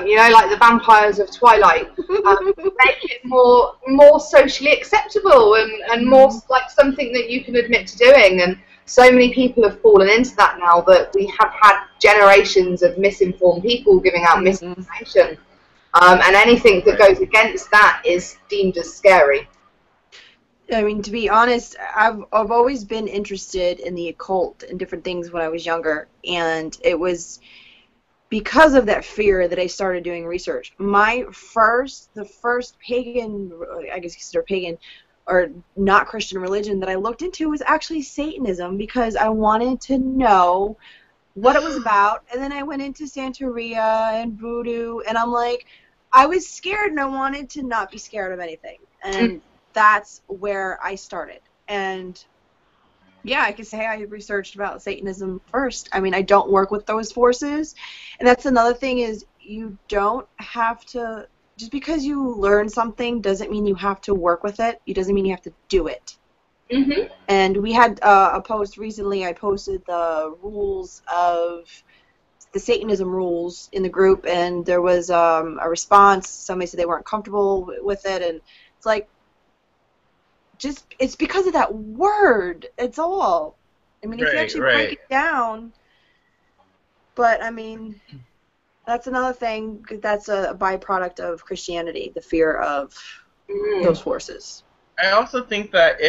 You know, like the vampires of Twilight, make it more socially acceptable and more like something that you can admit to doing. And so many people have fallen into that now that we have had generations of misinformed people giving out misinformation, and anything that goes against that is deemed as scary. I mean, to be honest, I've always been interested in the occult and different things when I was younger, and it was because of that fear that I started doing research. The first pagan, I guess you consider pagan, or not Christian religion that I looked into was actually Satanism, because I wanted to know what it was about. And then I went into Santeria and voodoo, and I'm like, I was scared and I wanted to not be scared of anything. And that's where I started. And yeah, I could say I researched about Satanism first. I mean, I don't work with those forces. And that's another thing, is you don't have to, just because you learn something doesn't mean you have to work with it. It doesn't mean you have to do it. And we had a post recently. I posted the rules of the Satanism rules in the group, and there was a response. Somebody said they weren't comfortable with it, and it's like, it's because of that word. It's all. I mean, if you actually break it down. But I mean, that's another thing. That's a byproduct of Christianity, the fear of those forces. I also think that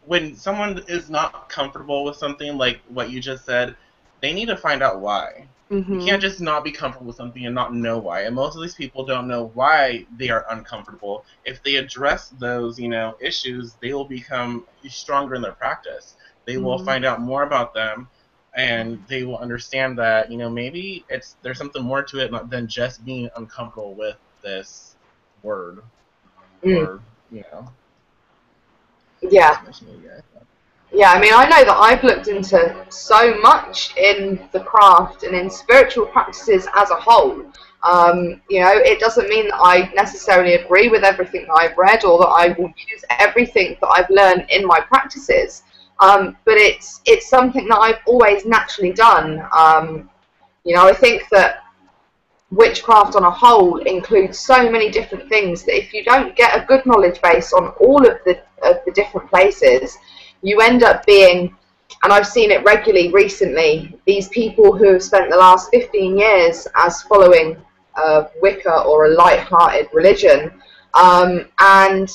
when someone is not comfortable with something like what you just said, they need to find out why. You can't just not be comfortable with something and not know why. And most of these people don't know why they are uncomfortable. If they address those, issues, they will become stronger in their practice. They will find out more about them, and they will understand that, maybe there's something more to it than just being uncomfortable with this word. Or, Yeah. Yeah, I mean, I know that I've looked into so much in the craft and in spiritual practices as a whole. It doesn't mean that I necessarily agree with everything that I've read or that I will use everything that I've learned in my practices. But it's something that I've always naturally done. I think that witchcraft on a whole includes so many different things that if you don't get a good knowledge base on all of the different places, you end up being, and I've seen it regularly recently, these people who have spent the last 15 years as following Wicca or a light-hearted religion, and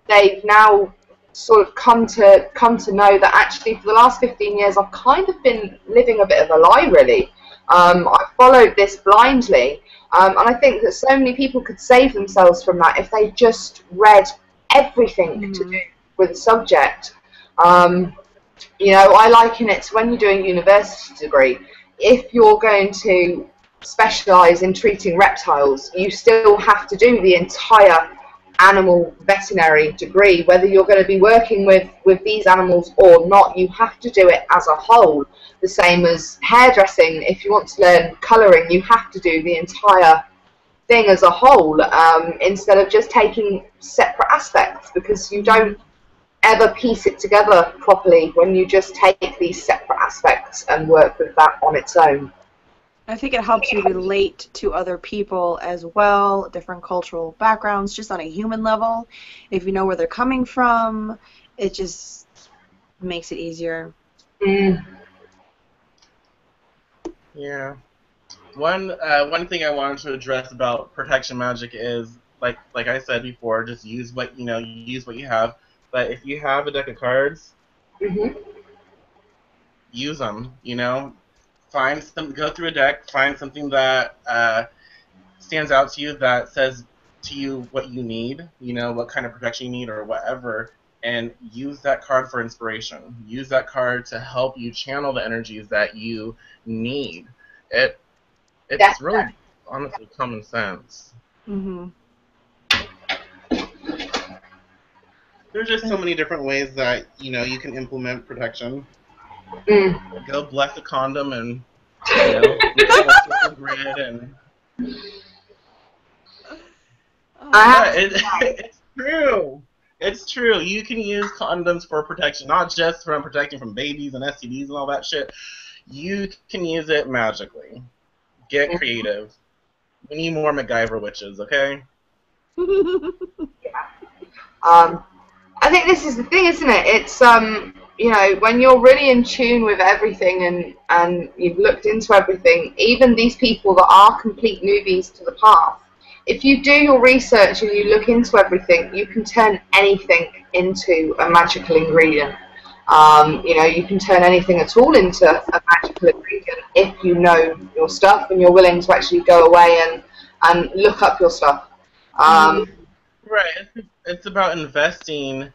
they've now sort of come to know that actually for the last 15 years I've kind of been living a bit of a lie, really. I followed this blindly, and I think that so many people could save themselves from that if they just read everything to do with the subject. I liken it to when you're doing a university degree. If you're going to specialise in treating reptiles, you still have to do the entire animal veterinary degree. Whether you're going to be working with these animals or not, you have to do it as a whole. The same as hairdressing. If you want to learn colouring, you have to do the entire thing as a whole, instead of just taking separate aspects, because you don't ever piece it together properly when you just take these separate aspects and work with that on its own. I think it helps you relate to other people as well, different cultural backgrounds, just on a human level. If you know where they're coming from, it just makes it easier. Yeah. One thing I wanted to address about protection magic is, like I said before, just use what you have. But if you have a deck of cards, use them. Go through a deck, find something that stands out to you, that says to you what you need, what kind of protection you need or whatever, and use that card for inspiration. Use that card to help you channel the energies that you need. It's really, honestly, common sense. There's just so many different ways that, you can implement protection. Go bless a condom and You know, with the whole circle grid and. But it's true. It's true. You can use condoms for protection, not just from protecting from babies and STDs and all that shit. You can use it magically. Get creative. We need more MacGyver witches, okay? I think this is the thing, isn't it? It's you know, when you're really in tune with everything and you've looked into everything, even these people that are complete newbies to the path, if you do your research and you look into everything, you can turn anything into a magical ingredient. You know, you can turn anything at all into a magical ingredient if you know your stuff and you're willing to actually go away and look up your stuff. Right. It's about investing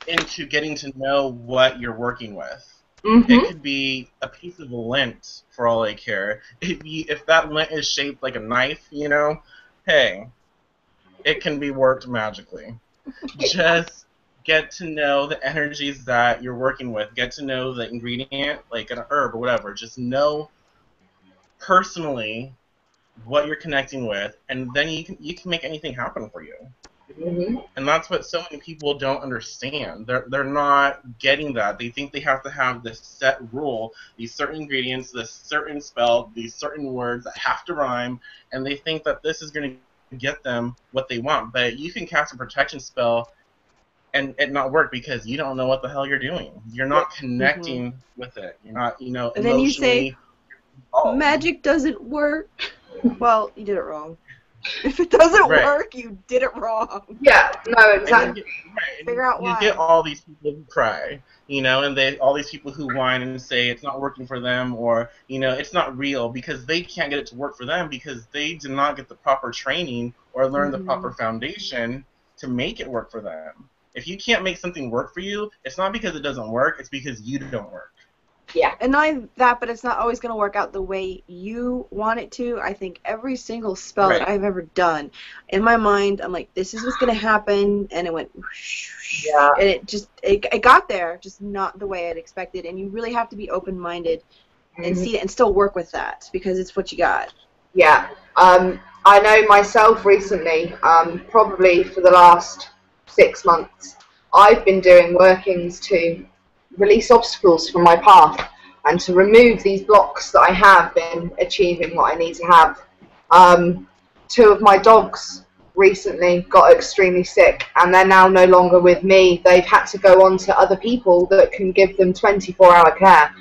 into getting to know what you're working with. It could be a piece of lint for all I care. If that lint is shaped like a knife, you know, hey, it can be worked magically. Just get to know the energies that you're working with. Get to know the ingredient, like an herb or whatever. Just know personally what you're connecting with, and then you can make anything happen for you. And that's what so many people don't understand. They're not getting that. They think they have to have this set rule, these certain ingredients, this certain spell, these certain words that have to rhyme, and they think that this is going to get them what they want. But you can cast a protection spell and it not work because you don't know what the hell you're doing. You're not connecting with it. You're not, you know, and then you say, involved. Magic doesn't work. Well, you did it wrong. If it doesn't work, you did it wrong. Yeah, no, exactly. Figure out why. You get all these people who cry, you know, and all these people who whine and say it's not working for them, or, you know, it's not real, because they can't get it to work for them because they did not get the proper training or learn the proper foundation to make it work for them. If you can't make something work for you, it's not because it doesn't work, it's because you don't work. Yeah. And not even that, but it's not always going to work out the way you want it to. I think every single spell that I've ever done, in my mind, I'm like, this is what's going to happen, and it went whoosh, and it got there, just not the way I'd expected, and you really have to be open-minded and see it and still work with that, because it's what you got. Yeah. I know myself recently, probably for the last 6 months, I've been doing workings to release obstacles from my path and to remove these blocks that I have in achieving what I need to have. 2 of my dogs recently got extremely sick and they're now no longer with me. They've had to go on to other people that can give them 24-hour care.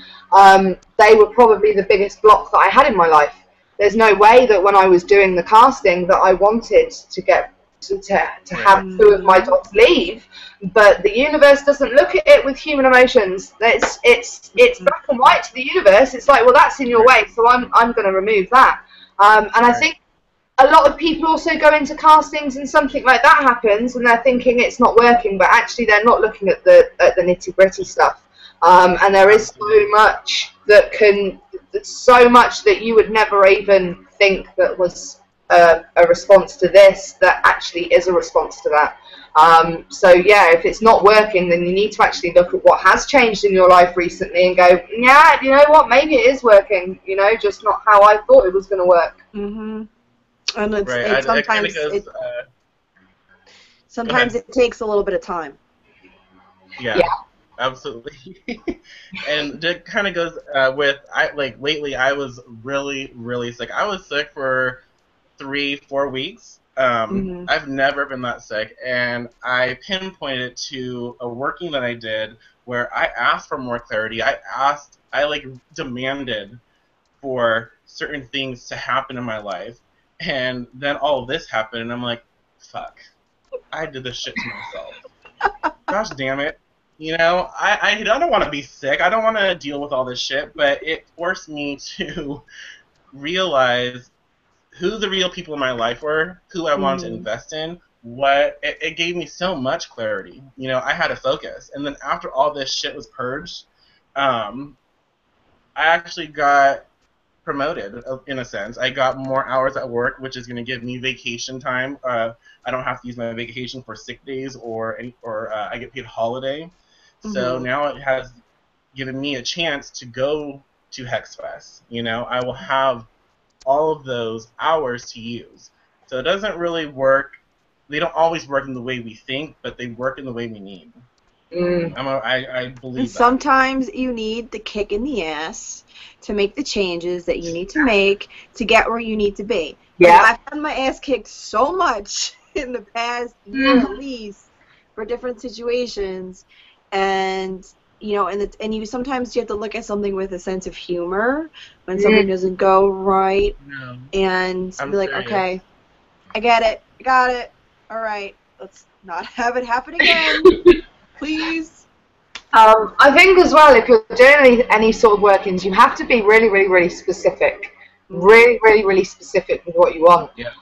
They were probably the biggest block that I had in my life. There's no way that when I was doing the casting that I wanted to get to have 2 of my dogs leave, but the universe doesn't look at it with human emotions. It's black and white to the universe. It's like, well, that's in your way, so I'm going to remove that. And I think a lot of people also go into castings and something like that happens and they're thinking it's not working, but actually they're not looking at the nitty-gritty stuff. And there is so much so much that you would never even think that was a response to this that actually is a response to that. So yeah, if it's not working, then you need to actually look at what has changed in your life recently and go, yeah, you know what, maybe it is working, you know, just not how I thought it was going to work. And sometimes it takes a little bit of time. Yeah. Absolutely. And it kind of goes with, lately I was really, really sick. I was sick for 3-4 weeks. I've never been that sick, and I pinpointed it to a working that I did where I asked for more clarity. I demanded for certain things to happen in my life, and then all of this happened, and I'm like, fuck, I did this shit to myself. Gosh damn it. You know, I don't want to be sick. I don't want to deal with all this shit, but it forced me to realize who the real people in my life were, who I wanted to invest in, it gave me so much clarity. You know, I had a focus. And then after all this shit was purged, I actually got promoted, in a sense. I got more hours at work, which is going to give me vacation time. I don't have to use my vacation for sick days or I get paid holiday. So now it has given me a chance to go to Hexfest. You know, I will have all of those hours to use. So it doesn't really work. They don't always work in the way we think, but they work in the way we need. I believe and that. sometimes you need the kick in the ass to make the changes that you need to make to get where you need to be. Yeah. I've had my ass kicked so much in the past year at least for different situations, and you know, and you sometimes you have to look at something with a sense of humor when something doesn't go right, and I'm be like, serious. okay, I get it, I got it, all right, let's not have it happen again, please. I think as well, if you're doing any sort of workings, you have to be really, really, really specific. Really, really, really specific with what you want. Yeah.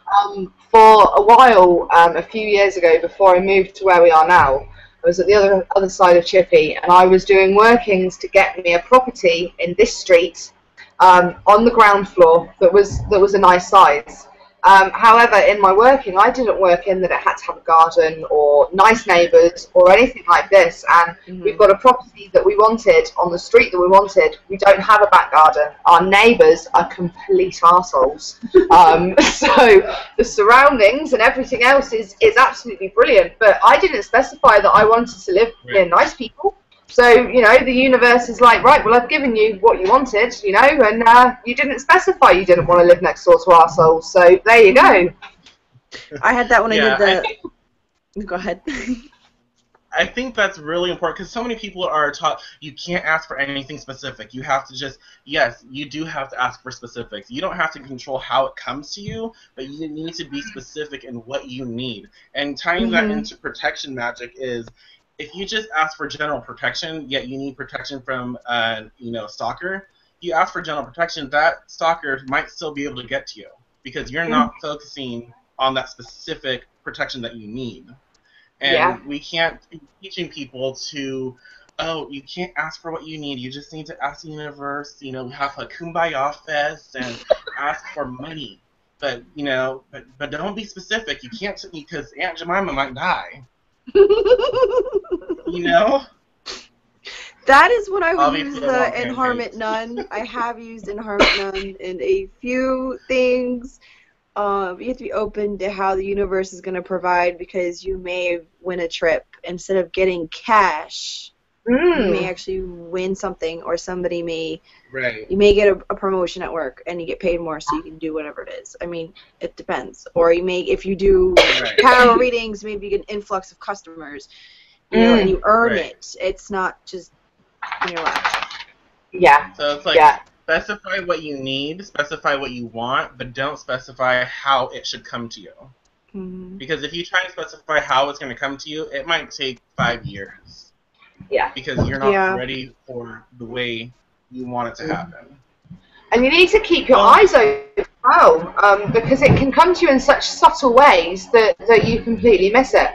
For a while, a few years ago, before I moved to where we are now, I was at the other side of Chippy, and I was doing workings to get me a property in this street on the ground floor that was a nice size. However, in my working, I didn't work in that it had to have a garden or nice neighbours or anything like this. And we've got a property that we wanted on the street that we wanted. We don't have a back garden. Our neighbours are complete arseholes. So the surroundings and everything else is absolutely brilliant. But I didn't specify that I wanted to live near nice people. So, you know, the universe is like, right, well, I've given you what you wanted, you know, and you didn't specify you didn't want to live next door to arseholes, so there you go. I had that when I did the... Go ahead. I think that's really important because so many people are taught you can't ask for anything specific. You have to just, yes, you do have to ask for specifics. You don't have to control how it comes to you, but you need to be specific in what you need. And tying that into protection magic is, if you just ask for general protection, yet you need protection from, you know, a stalker, you ask for general protection, that stalker might still be able to get to you because you're not focusing on that specific protection that you need. And we can't be teaching people to, oh, you can't ask for what you need. You just need to ask the universe, you know, have a kumbaya fest and ask for money. But, you know, but don't be specific. You can't, because Aunt Jemima might die. You know? That is when I would use the Enharmit Nun. I have used Enharmit Nun in a few things. You have to be open to how the universe is going to provide because you may win a trip. Instead of getting cash, you may actually win something, or somebody may... Right. You may get a promotion at work and you get paid more so you can do whatever it is. I mean, it depends. Or you may, if you do tarot readings, maybe you get an influx of customers, you know, and you earn it. It's not just, you know. Yeah. So it's like, specify what you need, specify what you want, but don't specify how it should come to you. Because if you try to specify how it's going to come to you, it might take 5 years. Yeah. Because you're not ready for the way you want it to happen. And you need to keep your eyes open as well, because it can come to you in such subtle ways that you completely miss it.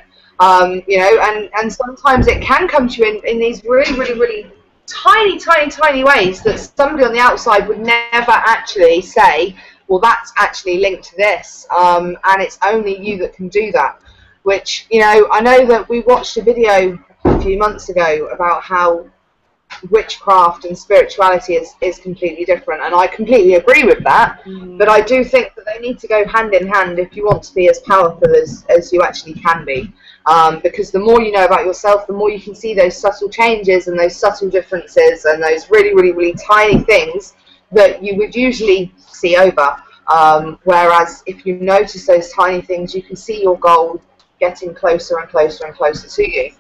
You know, and sometimes it can come to you in these really, really, really tiny, tiny, tiny ways that somebody on the outside would never actually say, well, that's actually linked to this, and it's only you that can do that. Which, you know, I know that we watched a video a few months ago about how witchcraft and spirituality is completely different, and I completely agree with that, but I do think that they need to go hand in hand if you want to be as powerful as you actually can be, because the more you know about yourself, the more you can see those subtle changes and those subtle differences and those really, really, really tiny things that you would usually see over, whereas if you notice those tiny things, you can see your goal getting closer and closer and closer to you.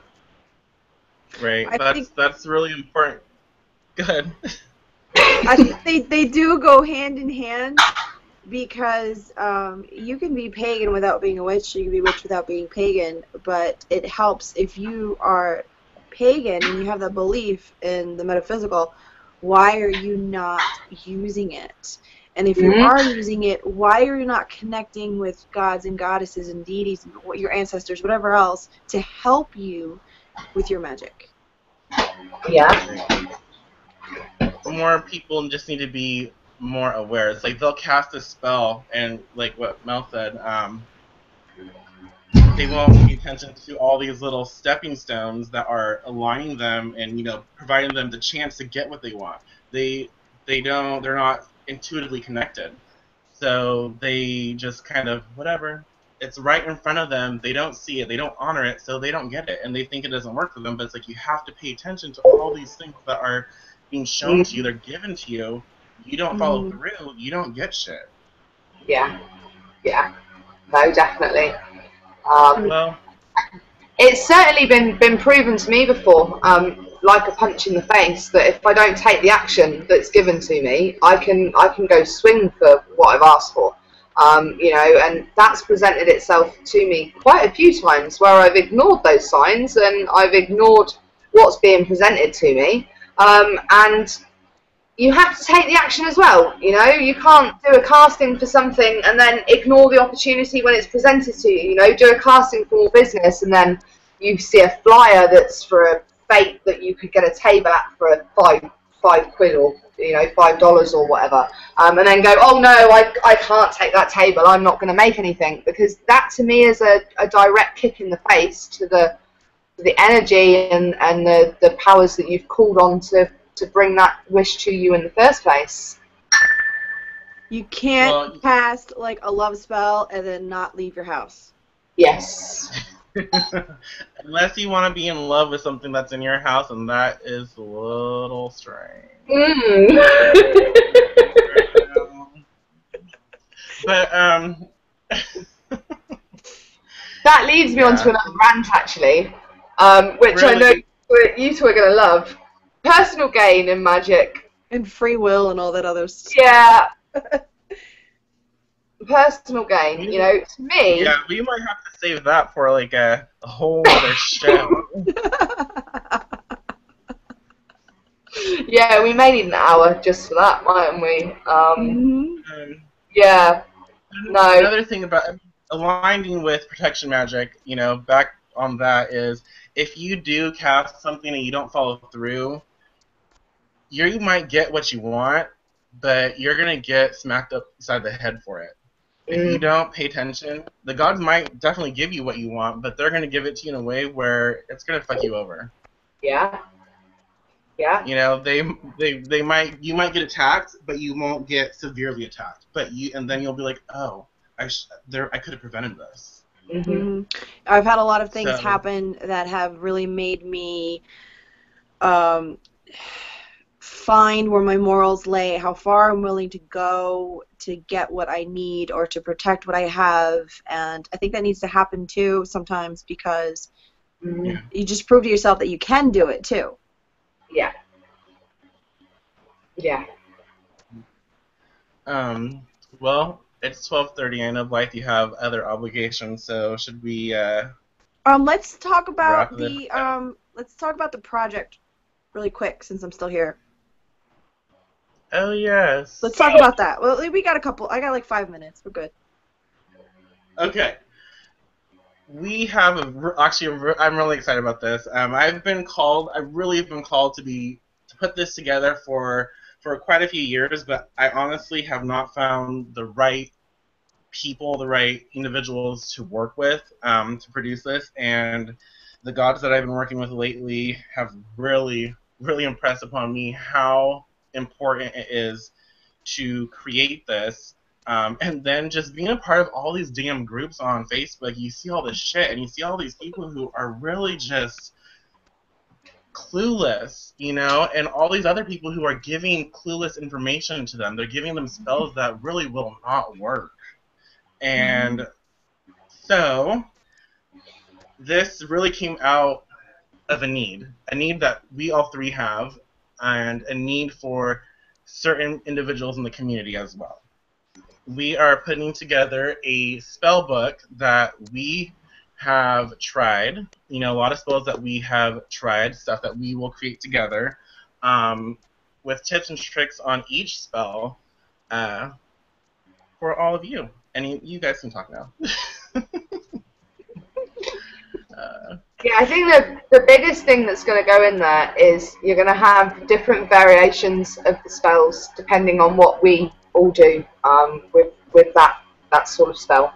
Right, that's really important. Go ahead. I think they do go hand in hand because you can be pagan without being a witch, you can be witch without being pagan, but it helps if you are pagan and you have that belief in the metaphysical, why are you not using it? And if you are using it, why are you not connecting with gods and goddesses and deities, and your ancestors, whatever else, to help you with your magic? Yeah. More people just need to be more aware. It's like they'll cast a spell, and like what Mel said, they won't pay attention to all these little stepping stones that are aligning them and, you know, providing them the chance to get what they want. They they're not intuitively connected. So they just kind of, whatever. It's right in front of them. They don't see it. They don't honor it, so they don't get it. And they think it doesn't work for them. But it's like you have to pay attention to all these things that are being shown to you. They're given to you. You don't follow through. You don't get shit. Yeah. Yeah. No, definitely. Well, it's certainly been proven to me before, like a punch in the face, that if I don't take the action that's given to me, I can go swing for what I've asked for. You know, and that's presented itself to me quite a few times where I've ignored those signs and I've ignored what's being presented to me. And you have to take the action as well. You know, you can't do a casting for something and then ignore the opportunity when it's presented to you. You know, do a casting for more business and then you see a flyer that's for a fate that you could get a table at for a five quid or, you know, $5 or whatever, and then go, oh no, I can't take that table, I'm not going to make anything, because that to me is a direct kick in the face to the energy and the powers that you've called on to bring that wish to you in the first place. You can't cast like a love spell and then not leave your house. Yes. Unless you want to be in love with something that's in your house, and that is a little strange. But that leads me on to another rant, actually, which really? I know you two are going to love. Personal gain in magic. And free will and all that other stuff. Yeah. Personal gain, you know, to me... Yeah, we might have to save that for, like, a whole other show. Yeah, we may need an hour just for that, mightn't we? Yeah. No. Another thing about aligning with protection magic, you know, back on that is, if you do cast something and you don't follow through, you might get what you want, but you're going to get smacked upside the head for it. If you don't pay attention, the gods might definitely give you what you want, but they're going to give it to you in a way where it's going to fuck you over. Yeah. Yeah. You know, you might get attacked, but you won't get severely attacked. And then you'll be like, oh, I could have prevented this. Mm-hmm. I've had a lot of things happen that have really made me find where my morals lay, how far I'm willing to go to get what I need or to protect what I have, and I think that needs to happen too sometimes, because you just prove to yourself that you can do it too. Yeah. Yeah. Well, it's 12:30. I know, Blythe, you have other obligations, so should we let's talk about the project really quick since I'm still here. Oh, yes. Let's talk about that. Well, we got a couple. I got like 5 minutes. We're good. Okay. We have I'm really excited about this. I've really been called to put this together for quite a few years, but I honestly have not found the right people, the right individuals to work with to produce this, and the gods that I've been working with lately have really, really impressed upon me how important it is to create this, and then just being a part of all these damn groups on Facebook. You see all this shit, and you see all these people who are really just clueless, you know, and all these other people who are giving clueless information to them. They're giving them spells that really will not work. And so this really came out of a need that we all three have, and a need for certain individuals in the community as well. We are putting together a spell book that we have tried, you know, a lot of spells that we have tried, stuff that we will create together, with tips and tricks on each spell for all of you. And you guys can talk now. Yeah, I think the biggest thing that's going to go in there is you're going to have different variations of the spells depending on what we all do with that sort of spell.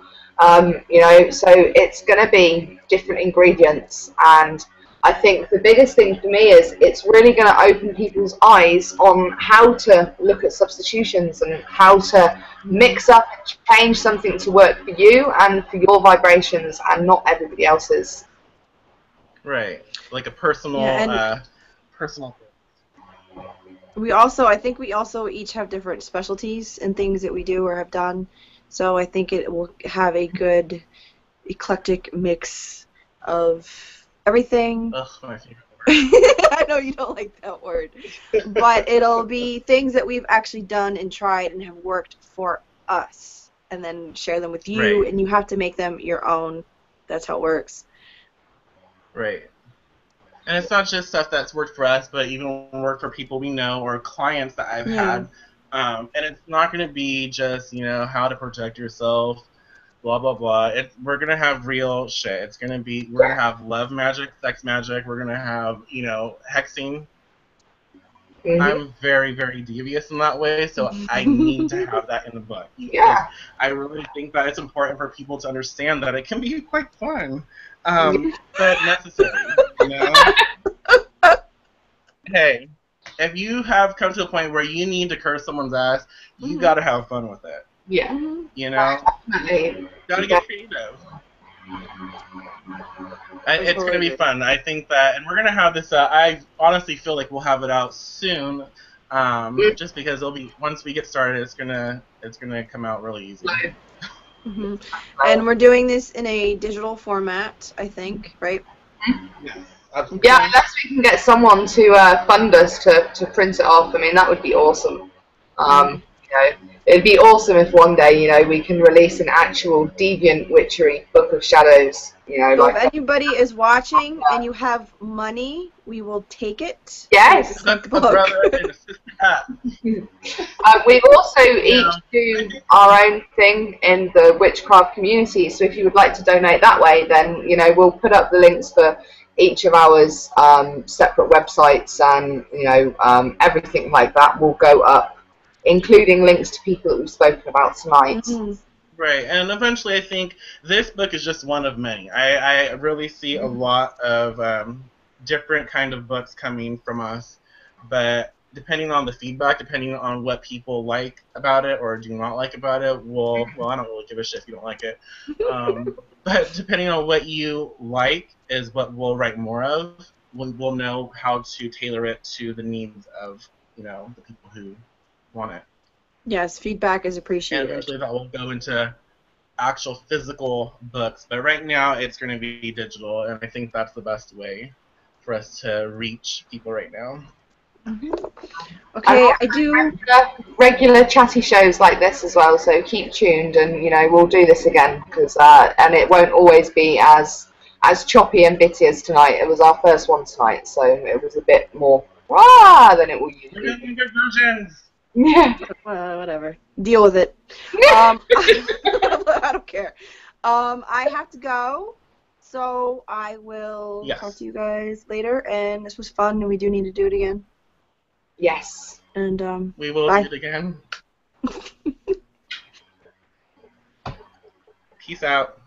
You know, so it's going to be different ingredients, and I think the biggest thing for me is it's really going to open people's eyes on how to look at substitutions and how to mix up and change something to work for you and for your vibrations and not everybody else's. Right. Like a personal, Yeah, and personal. I think we also each have different specialties and things that we do or have done. So I think it will have a good eclectic mix of everything. Ugh, my favorite word. I know you don't like that word, but it'll be things that we've actually done and tried and have worked for us, and then share them with you, Right. and you have to make them your own. That's how it works. Right. And it's not just stuff that's worked for us, but even worked for people we know or clients that I've had. And it's not going to be just, how to protect yourself, blah, blah, blah. We're going to have real shit. It's going to be, we're going to have love magic, sex magic. We're going to have, hexing. Mm-hmm. I'm very, very devious in that way, so I need to have that in the book. Yeah. I really think that it's important for people to understand that it can be quite fun, but necessary, Hey, if you have come to a point where you need to curse someone's ass, you gotta have fun with it. Yeah. Definitely. Gotta get creative. It's going to be fun. I think that, and we're going to have this, I honestly feel like we'll have it out soon, just because it'll be, once we get started, it's going to come out really easy. Mm-hmm. And we're doing this in a digital format, I think, right? Yes, absolutely. Yeah, unless we can get someone to fund us to print it off. I mean, that would be awesome. It'd be awesome if one day, we can release an actual Deviant Witchery Book of Shadows. So if anybody is watching and you have money, we will take it. Yes. That's a brother and a sister. We've also each do our own thing in the witchcraft community. So if you would like to donate that way, then we'll put up the links for each of ours separate websites, and everything like that will go up, including links to people that we've spoken about tonight. Mm-hmm. Right, and eventually I think this book is just one of many. I really see a lot of different kind of books coming from us, but depending on the feedback, depending on what people like about it or do not like about it, well, I don't really give a shit if you don't like it, but depending on what you like is what we'll write more of. We'll know how to tailor it to the needs of, the people who want it. Yes, feedback is appreciated. And eventually that will go into actual physical books. But right now it's going to be digital, and I think that's the best way for us to reach people right now. Mm-hmm. Okay, I do regular chatty shows like this as well, so keep tuned, and we'll do this again, because and it won't always be as choppy and bitty as tonight. It was our first one tonight, so it was a bit more than it will usually be. Yeah. Whatever. Deal with it. I don't care. I have to go, so I will talk to you guys later. And this was fun, and we do need to do it again. Yes. And we will do it again. Peace out.